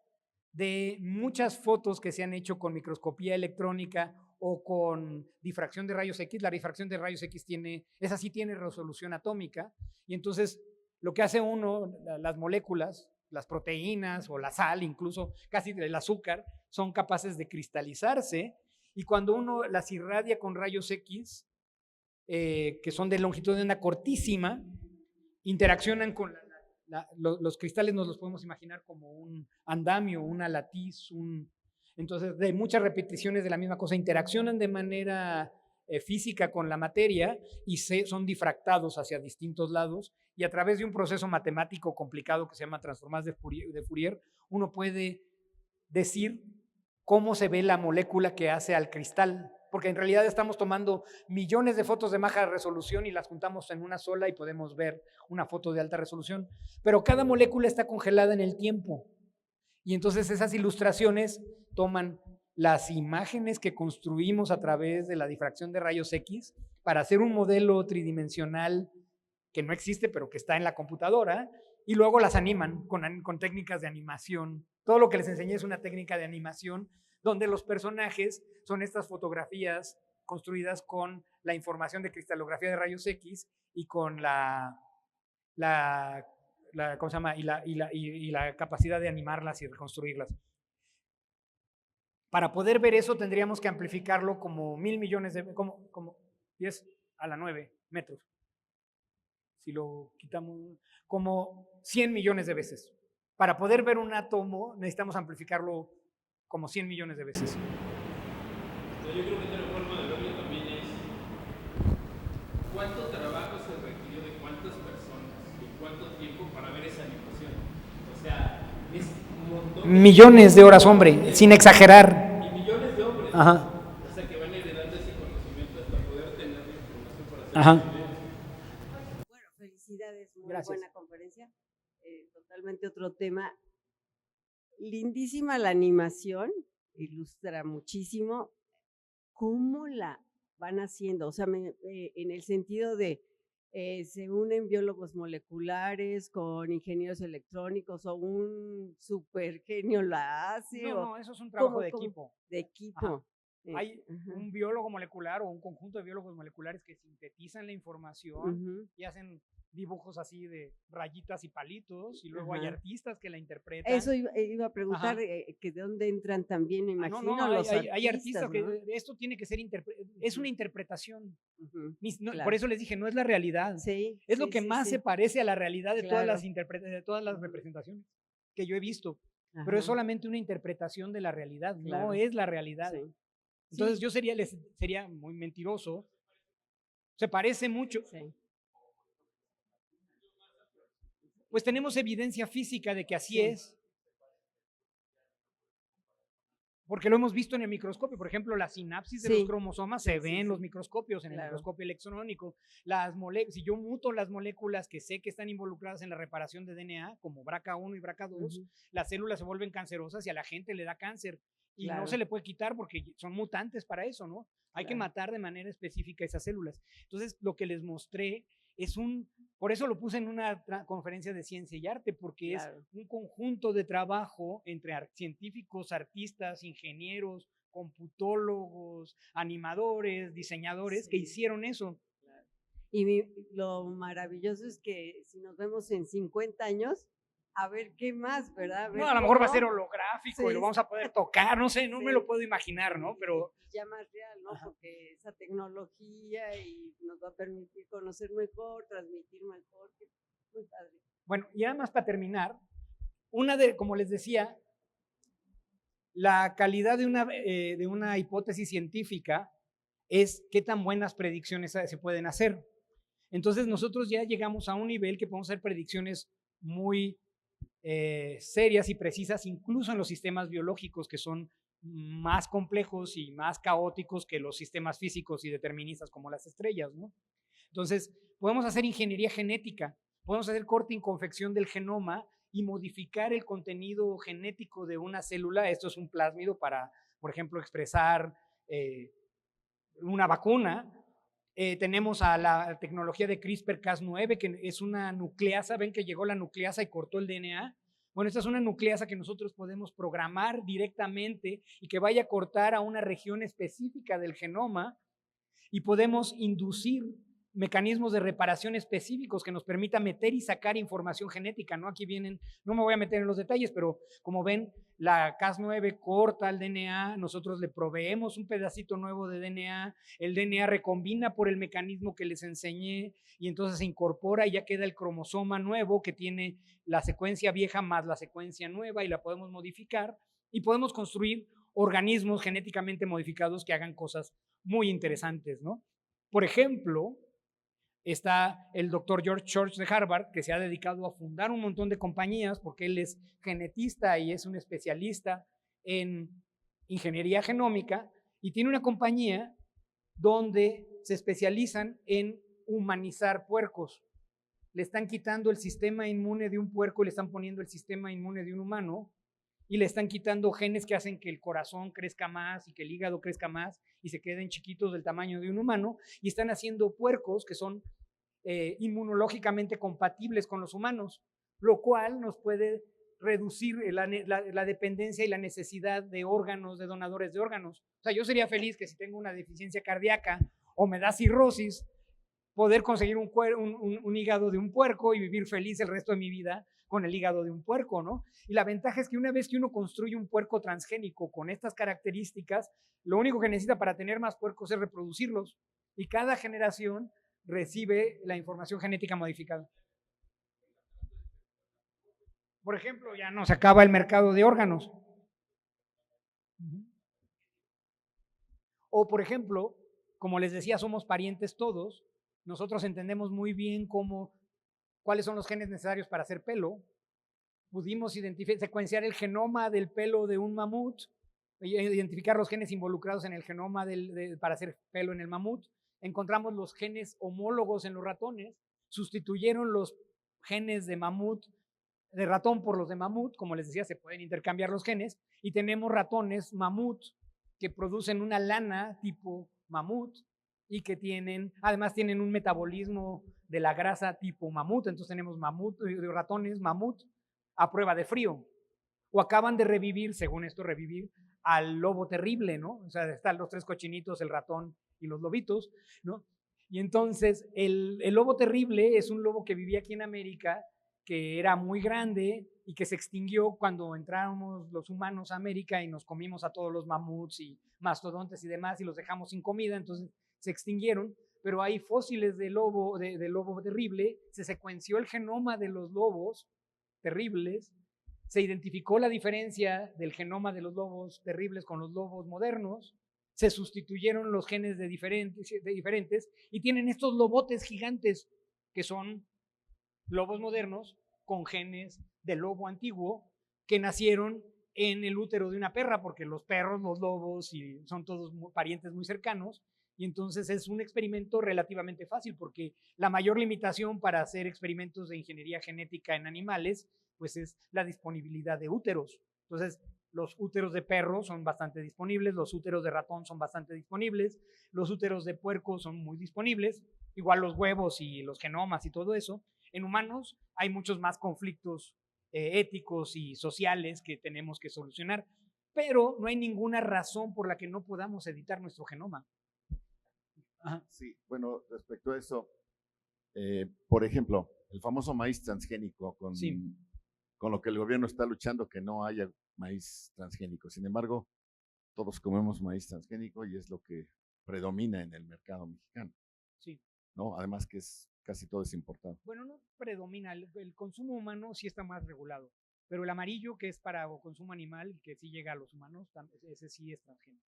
de muchas fotos que se han hecho con microscopía electrónica o con difracción de rayos X. La difracción de rayos X esa sí tiene resolución atómica, y entonces lo que hace las moléculas, las proteínas o la sal, incluso casi el azúcar, son capaces de cristalizarse, y cuando uno las irradia con rayos X, que son de longitud de onda cortísima, interaccionan con los cristales. Nos los podemos imaginar como un andamio, una latiz, entonces de muchas repeticiones de la misma cosa, interaccionan de manera física con la materia y son difractados hacia distintos lados, y a través de un proceso matemático complicado que se llama transformadas de Fourier, uno puede decir cómo se ve la molécula que hace al cristal, porque en realidad estamos tomando millones de fotos de baja resolución y las juntamos en una sola y podemos ver una foto de alta resolución, pero cada molécula está congelada en el tiempo, y entonces esas ilustraciones toman las imágenes que construimos a través de la difracción de rayos X para hacer un modelo tridimensional que no existe, pero que está en la computadora, y luego las animan con técnicas de animación. Todo lo que les enseñé es una técnica de animación donde los personajes son estas fotografías construidas con la información de cristalografía de rayos X y con ¿cómo se llama? Y la capacidad de animarlas y reconstruirlas. Para poder ver eso tendríamos que amplificarlo como 1,000 millones como 10 a la 9 metros. Si lo quitamos, como 100 millones de veces. Para poder ver un átomo necesitamos amplificarlo como 100 millones de veces. Yo creo que otra forma de verlo también es cuánto trabajo se requirió de cuántas personas y cuánto tiempo para ver esa animación. O sea, es un montón. Millones de horas, hombre, sin exagerar. Y millones de hombres. Ajá. O sea, que van heredando ese conocimiento hasta poder tener la información para hacer. Ajá. Bueno, felicidades, muy Gracias. buena conferencia. Totalmente otro tema. Lindísima la animación, ilustra muchísimo cómo la van haciendo, o sea, en el sentido de se unen biólogos moleculares con ingenieros electrónicos, o un super genio la hace. No, eso es un trabajo ¿cómo, de cómo? equipo. De equipo. Hay un biólogo molecular o un conjunto de biólogos moleculares que sintetizan la información y hacen dibujos así de rayitas y palitos, y luego hay artistas que la interpretan. Eso iba a preguntar, que de dónde entran también, me imagino, los hay artistas, ¿no? que esto tiene que ser, es una interpretación. Claro. Por eso les dije, no es la realidad. Sí, Es lo que más se parece a la realidad de Claro. de todas las representaciones que yo he visto. Ajá. Pero es solamente una interpretación de la realidad, Claro. no es la realidad. Sí. Entonces yo sería muy mentiroso. Se parece mucho. Sí. Pues tenemos evidencia física de que así Sí. es. Porque lo hemos visto en el microscopio. Por ejemplo, la sinapsis de los cromosomas se ve en los microscopios, en el microscopio electrónico. Si yo muto las moléculas que sé que están involucradas en la reparación de DNA, como BRCA1 y BRCA2, las células se vuelven cancerosas y a la gente le da cáncer. Y no se le puede quitar porque son mutantes para eso, ¿no? Hay que matar de manera específica esas células. Entonces, lo que les mostré por eso lo puse en una conferencia de ciencia y arte, porque es un conjunto de trabajo entre científicos, artistas, ingenieros, computólogos, animadores, diseñadores, que hicieron eso. Y lo maravilloso es que si nos vemos en 50 años, a ver qué más, ¿verdad? No, a lo mejor va a ser holográfico y lo vamos a poder tocar, no sé, no me lo puedo imaginar, ¿no? Pero ya más real, ¿no? Porque esa tecnología y nos va a permitir conocer mejor, transmitir mejor, muy padre. Bueno, y además para terminar, como les decía, la calidad de una hipótesis científica es qué tan buenas predicciones se pueden hacer. Entonces nosotros ya llegamos a un nivel que podemos hacer predicciones muy serias y precisas, incluso en los sistemas biológicos, que son más complejos y más caóticos que los sistemas físicos y deterministas como las estrellas, ¿no? Entonces, podemos hacer ingeniería genética, podemos hacer corte y confección del genoma y modificar el contenido genético de una célula. Esto es un plásmido para, por ejemplo, expresar una vacuna. Tenemos a la tecnología de CRISPR-Cas9, que es una nucleasa. Ven que llegó la nucleasa y cortó el DNA. Bueno, esta es una nucleasa que nosotros podemos programar directamente y que vaya a cortar a una región específica del genoma y podemos inducir mecanismos de reparación específicos que nos permita meter y sacar información genética, ¿no? Aquí vienen, no me voy a meter en los detalles, pero como ven, la Cas9 corta el DNA, nosotros le proveemos un pedacito nuevo de DNA, el DNA recombina por el mecanismo que les enseñé y entonces se incorpora y ya queda el cromosoma nuevo que tiene la secuencia vieja más la secuencia nueva y la podemos modificar y podemos construir organismos genéticamente modificados que hagan cosas muy interesantes, ¿no? Por ejemplo, está el doctor George Church de Harvard, que se ha dedicado a fundar un montón de compañías porque él es genetista y es un especialista en ingeniería genómica y tiene una compañía donde se especializan en humanizar puercos. Le están quitando el sistema inmune de un puerco y le están poniendo el sistema inmune de un humano y le están quitando genes que hacen que el corazón crezca más y que el hígado crezca más y se queden chiquitos del tamaño de un humano y están haciendo puercos que son inmunológicamente compatibles con los humanos, lo cual nos puede reducir la dependencia y la necesidad de órganos, de donadores de órganos. O sea, yo sería feliz que si tengo una deficiencia cardíaca o me da cirrosis, poder conseguir un hígado de un puerco y vivir feliz el resto de mi vida con el hígado de un puerco, ¿no? Y la ventaja es que una vez que uno construye un puerco transgénico con estas características, lo único que necesita para tener más puercos es reproducirlos. Y cada generación recibe la información genética modificada. Por ejemplo, ya no se acaba el mercado de órganos. O, por ejemplo, como les decía, somos parientes todos. Nosotros entendemos muy bien cuáles son los genes necesarios para hacer pelo. Pudimos secuenciar el genoma del pelo de un mamut, identificar los genes involucrados en el genoma para hacer pelo en el mamut. Encontramos los genes homólogos en los ratones, sustituyeron los genes de ratón por los de mamut, como les decía, se pueden intercambiar los genes, y tenemos ratones mamut que producen una lana tipo mamut y que además tienen un metabolismo de la grasa tipo mamut, entonces tenemos ratones mamut a prueba de frío, o acaban de revivir, según esto, al lobo terrible, ¿no? O sea, están los tres cochinitos, el ratón y los lobitos, ¿no? Y entonces el lobo terrible es un lobo que vivía aquí en América, que era muy grande y que se extinguió cuando entramos los humanos a América y nos comimos a todos los mamuts y mastodontes y demás y los dejamos sin comida, entonces se extinguieron, pero hay fósiles de lobo terrible, se secuenció el genoma de los lobos terribles, se identificó la diferencia del genoma de los lobos terribles con los lobos modernos, se sustituyeron los genes de diferentes y tienen estos lobotes gigantes que son lobos modernos con genes de lobo antiguo que nacieron en el útero de una perra, porque los perros, los lobos son todos parientes muy cercanos, y entonces es un experimento relativamente fácil, porque la mayor limitación para hacer experimentos de ingeniería genética en animales pues es la disponibilidad de úteros. Entonces, los úteros de perro son bastante disponibles, los úteros de ratón son bastante disponibles, los úteros de puerco son muy disponibles, igual los huevos y los genomas y todo eso. En humanos hay muchos más conflictos éticos y sociales que tenemos que solucionar, pero no hay ninguna razón por la que no podamos editar nuestro genoma. Ajá. Sí, bueno, respecto a eso, por ejemplo, el famoso maíz transgénico con lo que el gobierno está luchando que no haya maíz transgénico. Sin embargo, todos comemos maíz transgénico y es lo que predomina en el mercado mexicano. Sí. ¿No? Además que casi todo es importado. Bueno, no predomina, el consumo humano sí está más regulado, pero el amarillo, que es para consumo animal, que sí llega a los humanos, ese sí es transgénico.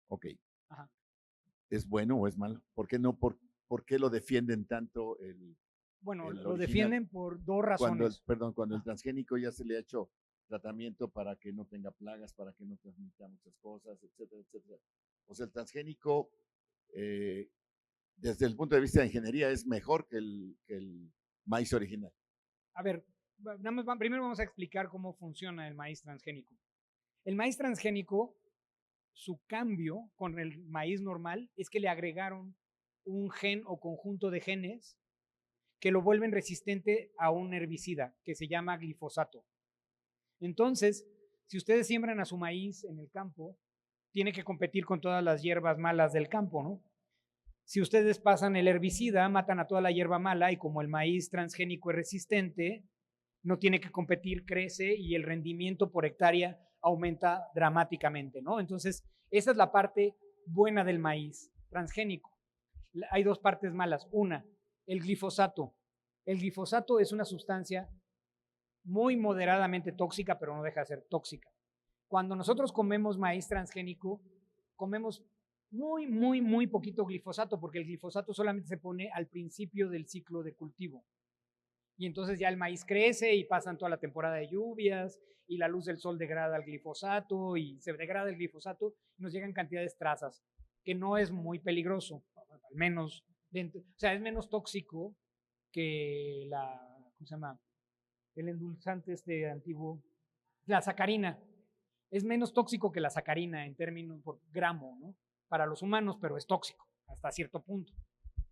Ok. Ajá. ¿Es bueno o es malo? ¿Por qué no? ¿Por qué lo defienden tanto Bueno, el lo original? Defienden por dos razones. Cuando el transgénico ya se le ha hecho tratamiento para que no tenga plagas, para que no transmita muchas cosas, etcétera, etcétera. O sea, el transgénico, desde el punto de vista de ingeniería, es mejor que el maíz original. A ver, primero vamos a explicar cómo funciona el maíz transgénico. El maíz transgénico, su cambio con el maíz normal es que le agregaron un gen o conjunto de genes que lo vuelven resistente a un herbicida que se llama glifosato. Entonces, si ustedes siembran a su maíz en el campo, tiene que competir con todas las hierbas malas del campo, ¿no? Si ustedes pasan el herbicida, matan a toda la hierba mala y como el maíz transgénico es resistente, no tiene que competir, crece y el rendimiento por hectárea aumenta dramáticamente, ¿no? Entonces, esa es la parte buena del maíz transgénico. Hay dos partes malas. Una, el glifosato. El glifosato es una sustancia muy moderadamente tóxica, pero no deja de ser tóxica. Cuando nosotros comemos maíz transgénico, comemos muy poquito glifosato, porque el glifosato solamente se pone al principio del ciclo de cultivo. Y entonces ya el maíz crece y pasan toda la temporada de lluvias y la luz del sol degrada el glifosato y se degrada el glifosato y nos llegan cantidades trazas, que no es muy peligroso, al menos dentro, o sea, es menos tóxico que ¿cómo se llama? El endulzante antiguo, la sacarina. Es menos tóxico que la sacarina en términos por gramo, ¿no? Para los humanos, pero es tóxico hasta cierto punto.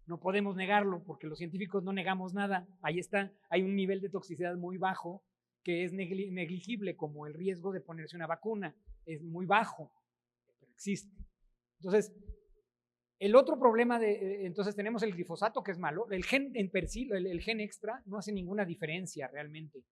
No podemos negarlo porque los científicos no negamos nada. Ahí está, hay un nivel de toxicidad muy bajo que es negligible, como el riesgo de ponerse una vacuna. Es muy bajo, pero existe. Entonces, el otro problema entonces tenemos el glifosato, que es malo. El gen en per sí, el gen extra, no hace ninguna diferencia realmente.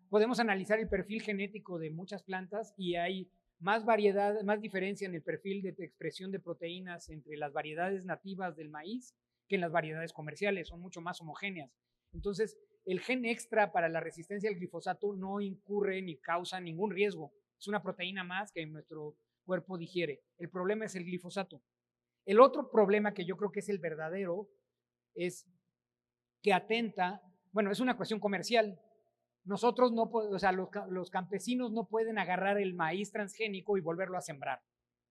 Podemos analizar el perfil genético de muchas plantas y hay más variedad, más diferencia en el perfil de expresión de proteínas entre las variedades nativas del maíz que en las variedades comerciales, son mucho más homogéneas. Entonces, el gen extra para la resistencia al glifosato no incurre ni causa ningún riesgo. Es una proteína más que nuestro cuerpo digiere. El problema es el glifosato. El otro problema que yo creo que es el verdadero es que atenta, bueno, es una cuestión comercial. Nosotros no podemos, o sea, los campesinos no pueden agarrar el maíz transgénico y volverlo a sembrar.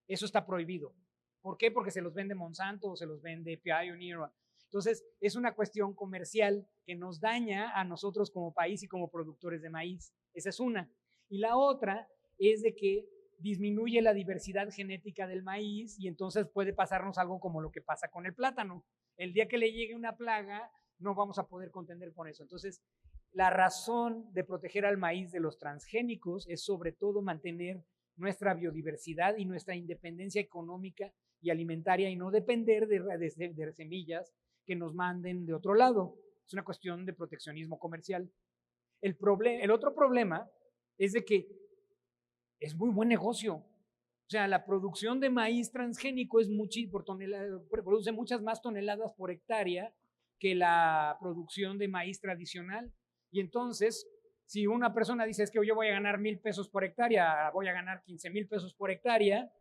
Eso está prohibido. ¿Por qué? Porque se los vende Monsanto o se los vende Pioneer. Entonces, es una cuestión comercial que nos daña a nosotros como país y como productores de maíz. Esa es una. Y la otra es de que disminuye la diversidad genética del maíz y entonces puede pasarnos algo como lo que pasa con el plátano. El día que le llegue una plaga, no vamos a poder contender con eso. Entonces, la razón de proteger al maíz de los transgénicos es sobre todo mantener nuestra biodiversidad y nuestra independencia económica y alimentaria y no depender de semillas que nos manden de otro lado. Es una cuestión de proteccionismo comercial. El otro problema es de que es muy buen negocio. O sea, la producción de maíz transgénico produce muchas más toneladas por hectárea que la producción de maíz tradicional. Y entonces, si una persona dice, es que yo voy a ganar 1,000 pesos por hectárea, voy a ganar 15,000 pesos por hectárea,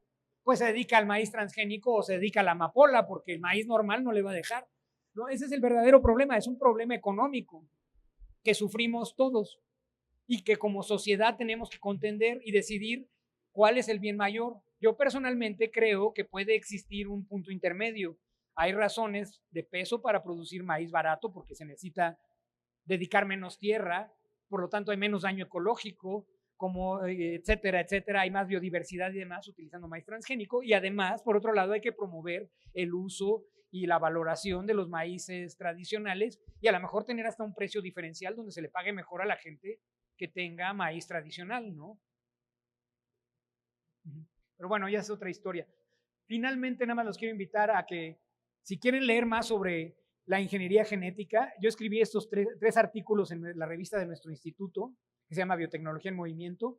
pues se dedica al maíz transgénico o se dedica a la amapola, porque el maíz normal no le va a dejar. ¿No? Ese es el verdadero problema, es un problema económico que sufrimos todos y que como sociedad tenemos que contender y decidir cuál es el bien mayor. Yo personalmente creo que puede existir un punto intermedio. Hay razones de peso para producir maíz barato porque se necesita dedicar menos tierra, por lo tanto hay menos daño ecológico, como etcétera, etcétera, hay más biodiversidad y demás utilizando maíz transgénico y además, por otro lado, hay que promover el uso y la valoración de los maíces tradicionales y a lo mejor tener hasta un precio diferencial donde se le pague mejor a la gente que tenga maíz tradicional, ¿no? Pero bueno, ya es otra historia. Finalmente, nada más los quiero invitar a que, si quieren leer más sobre la ingeniería genética, yo escribí estos tres artículos en la revista de nuestro instituto, que se llama Biotecnología en Movimiento.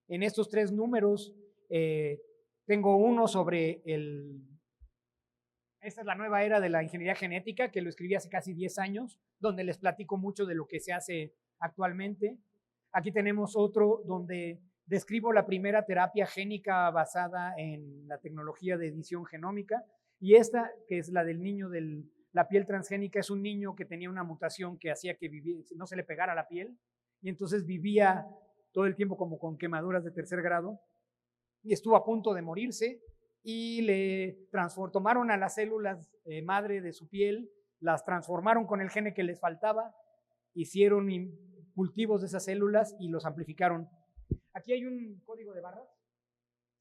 En estos 3 números tengo uno sobre esta es la nueva era de la ingeniería genética, que lo escribí hace casi 10 años, donde les platico mucho de lo que se hace actualmente. Aquí tenemos otro donde describo la primera terapia génica basada en la tecnología de edición genómica, y esta, que es la del niño de la piel transgénica, es un niño que tenía una mutación que hacía que no se le pegara la piel, y entonces vivía todo el tiempo como con quemaduras de 3er grado, y estuvo a punto de morirse, y le tomaron a las células madre de su piel, las transformaron con el gene que les faltaba, hicieron cultivos de esas células y los amplificaron. Aquí hay un código de barras,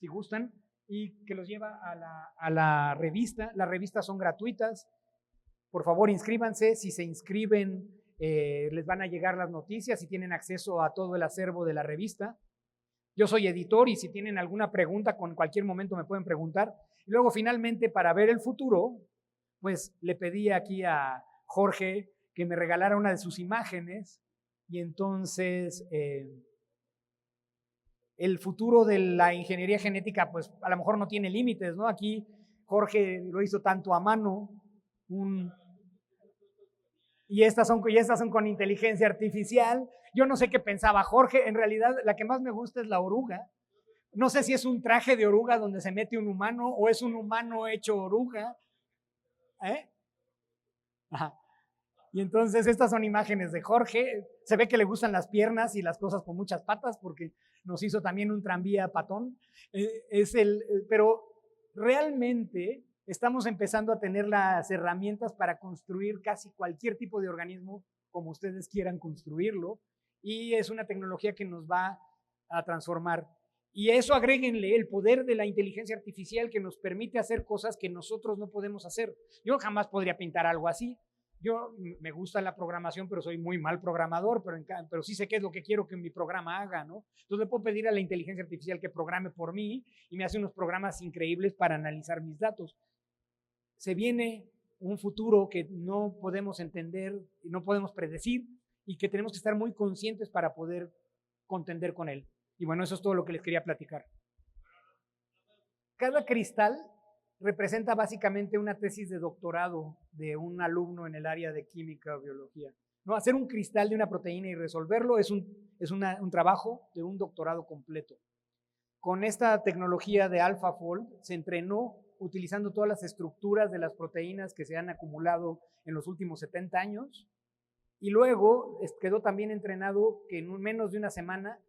si gustan, y que los lleva a la revista. Las revistas son gratuitas. Por favor, inscríbanse. Si se inscriben les van a llegar las noticias y tienen acceso a todo el acervo de la revista. Yo soy editor y si tienen alguna pregunta, con cualquier momento me pueden preguntar. Y luego finalmente, para ver el futuro, pues le pedí aquí a Jorge que me regalara una de sus imágenes y entonces el futuro de la ingeniería genética pues a lo mejor no tiene límites, ¿no? Aquí Jorge lo hizo tanto a mano, y estas son con inteligencia artificial. Yo no sé qué pensaba Jorge, en realidad la que más me gusta es la oruga. No sé si es un traje de oruga donde se mete un humano o es un humano hecho oruga. Ajá. Y entonces estas son imágenes de Jorge. Se ve que le gustan las piernas y las cosas con muchas patas porque nos hizo también un tranvía patón. Pero realmente estamos empezando a tener las herramientas para construir casi cualquier tipo de organismo como ustedes quieran construirlo. Y es una tecnología que nos va a transformar. Y eso agréguenle el poder de la inteligencia artificial que nos permite hacer cosas que nosotros no podemos hacer. Yo jamás podría pintar algo así. Yo me gusta la programación, pero soy muy mal programador, pero sí sé qué es lo que quiero que mi programa haga, ¿no? Entonces le puedo pedir a la inteligencia artificial que programe por mí y me hace unos programas increíbles para analizar mis datos. Se viene un futuro que no podemos entender y no podemos predecir y que tenemos que estar muy conscientes para poder contender con él. Y bueno, eso es todo lo que les quería platicar. Cada cristal representa básicamente una tesis de doctorado de un alumno en el área de química o biología. ¿No? Hacer un cristal de una proteína y resolverlo es un trabajo de un doctorado completo. Con esta tecnología de AlphaFold se entrenó utilizando todas las estructuras de las proteínas que se han acumulado en los últimos 70 años y luego quedó también entrenado que en menos de una semana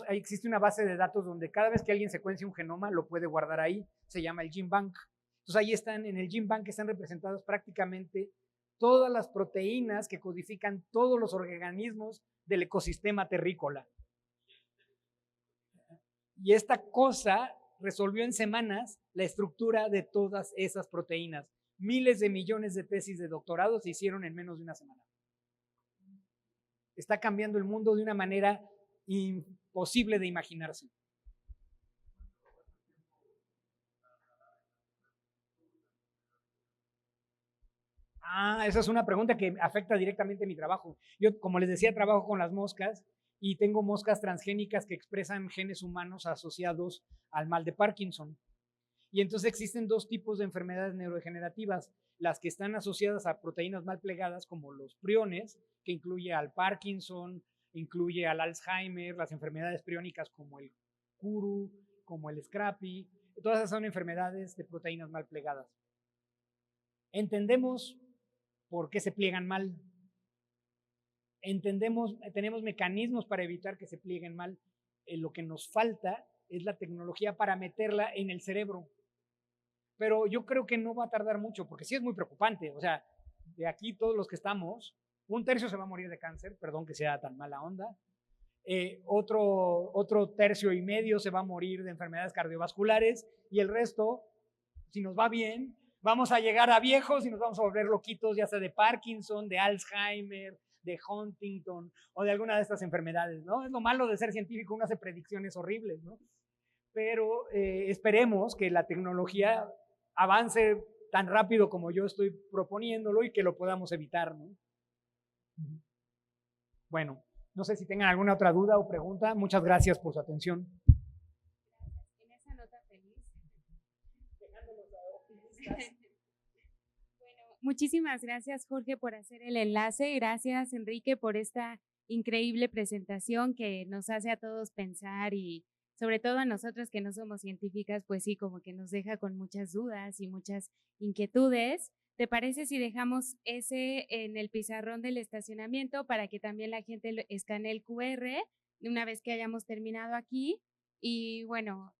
existe una base de datos donde cada vez que alguien secuencia un genoma lo puede guardar ahí, se llama el GenBank. Entonces ahí en el GenBank están representadas prácticamente todas las proteínas que codifican todos los organismos del ecosistema terrícola. Y esta cosa resolvió en semanas la estructura de todas esas proteínas. Miles de millones de tesis de doctorado se hicieron en menos de una semana. Está cambiando el mundo de una manera imposible de imaginarse. Esa es una pregunta que afecta directamente mi trabajo. Yo, como les decía, trabajo con las moscas y tengo moscas transgénicas que expresan genes humanos asociados al mal de Parkinson. Y entonces existen dos tipos de enfermedades neurodegenerativas, las que están asociadas a proteínas mal plegadas, como los priones, que incluye al Parkinson, incluye al Alzheimer, las enfermedades priónicas como el Kuru, como el Scrappy, todas esas son enfermedades de proteínas mal plegadas. Entendemos por qué se pliegan mal. Tenemos mecanismos para evitar que se plieguen mal. Lo que nos falta es la tecnología para meterla en el cerebro. Pero yo creo que no va a tardar mucho, porque sí es muy preocupante. O sea, de aquí todos los que estamos, 1/3 se va a morir de cáncer, perdón que sea tan mala onda. Otro 1/3 se va a morir de enfermedades cardiovasculares y el resto, si nos va bien, vamos a llegar a viejos y nos vamos a volver loquitos, ya sea de Parkinson, de Alzheimer, de Huntington o de alguna de estas enfermedades, ¿no? Es lo malo de ser científico, uno hace predicciones horribles, ¿no? Pero esperemos que la tecnología avance tan rápido como yo estoy proponiéndolo y que lo podamos evitar, ¿no? Bueno, no sé si tengan alguna otra duda o pregunta. Muchas gracias por su atención. En esa nota feliz. Bueno, muchísimas gracias, Jorge, por hacer el enlace. Gracias, Enrique, por esta increíble presentación que nos hace a todos pensar y sobre todo a nosotros que no somos científicas, pues sí, como que nos deja con muchas dudas y muchas inquietudes. ¿Te parece si dejamos ese en el pizarrón del estacionamiento para que también la gente escanee el QR una vez que hayamos terminado aquí? Y bueno,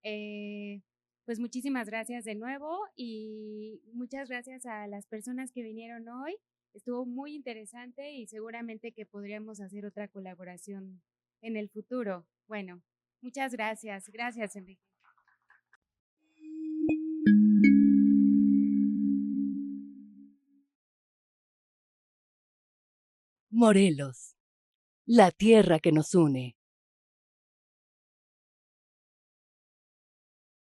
pues muchísimas gracias de nuevo y muchas gracias a las personas que vinieron hoy. Estuvo muy interesante y seguramente que podríamos hacer otra colaboración en el futuro. Bueno, muchas gracias. Gracias, Enrique. Morelos, la tierra que nos une.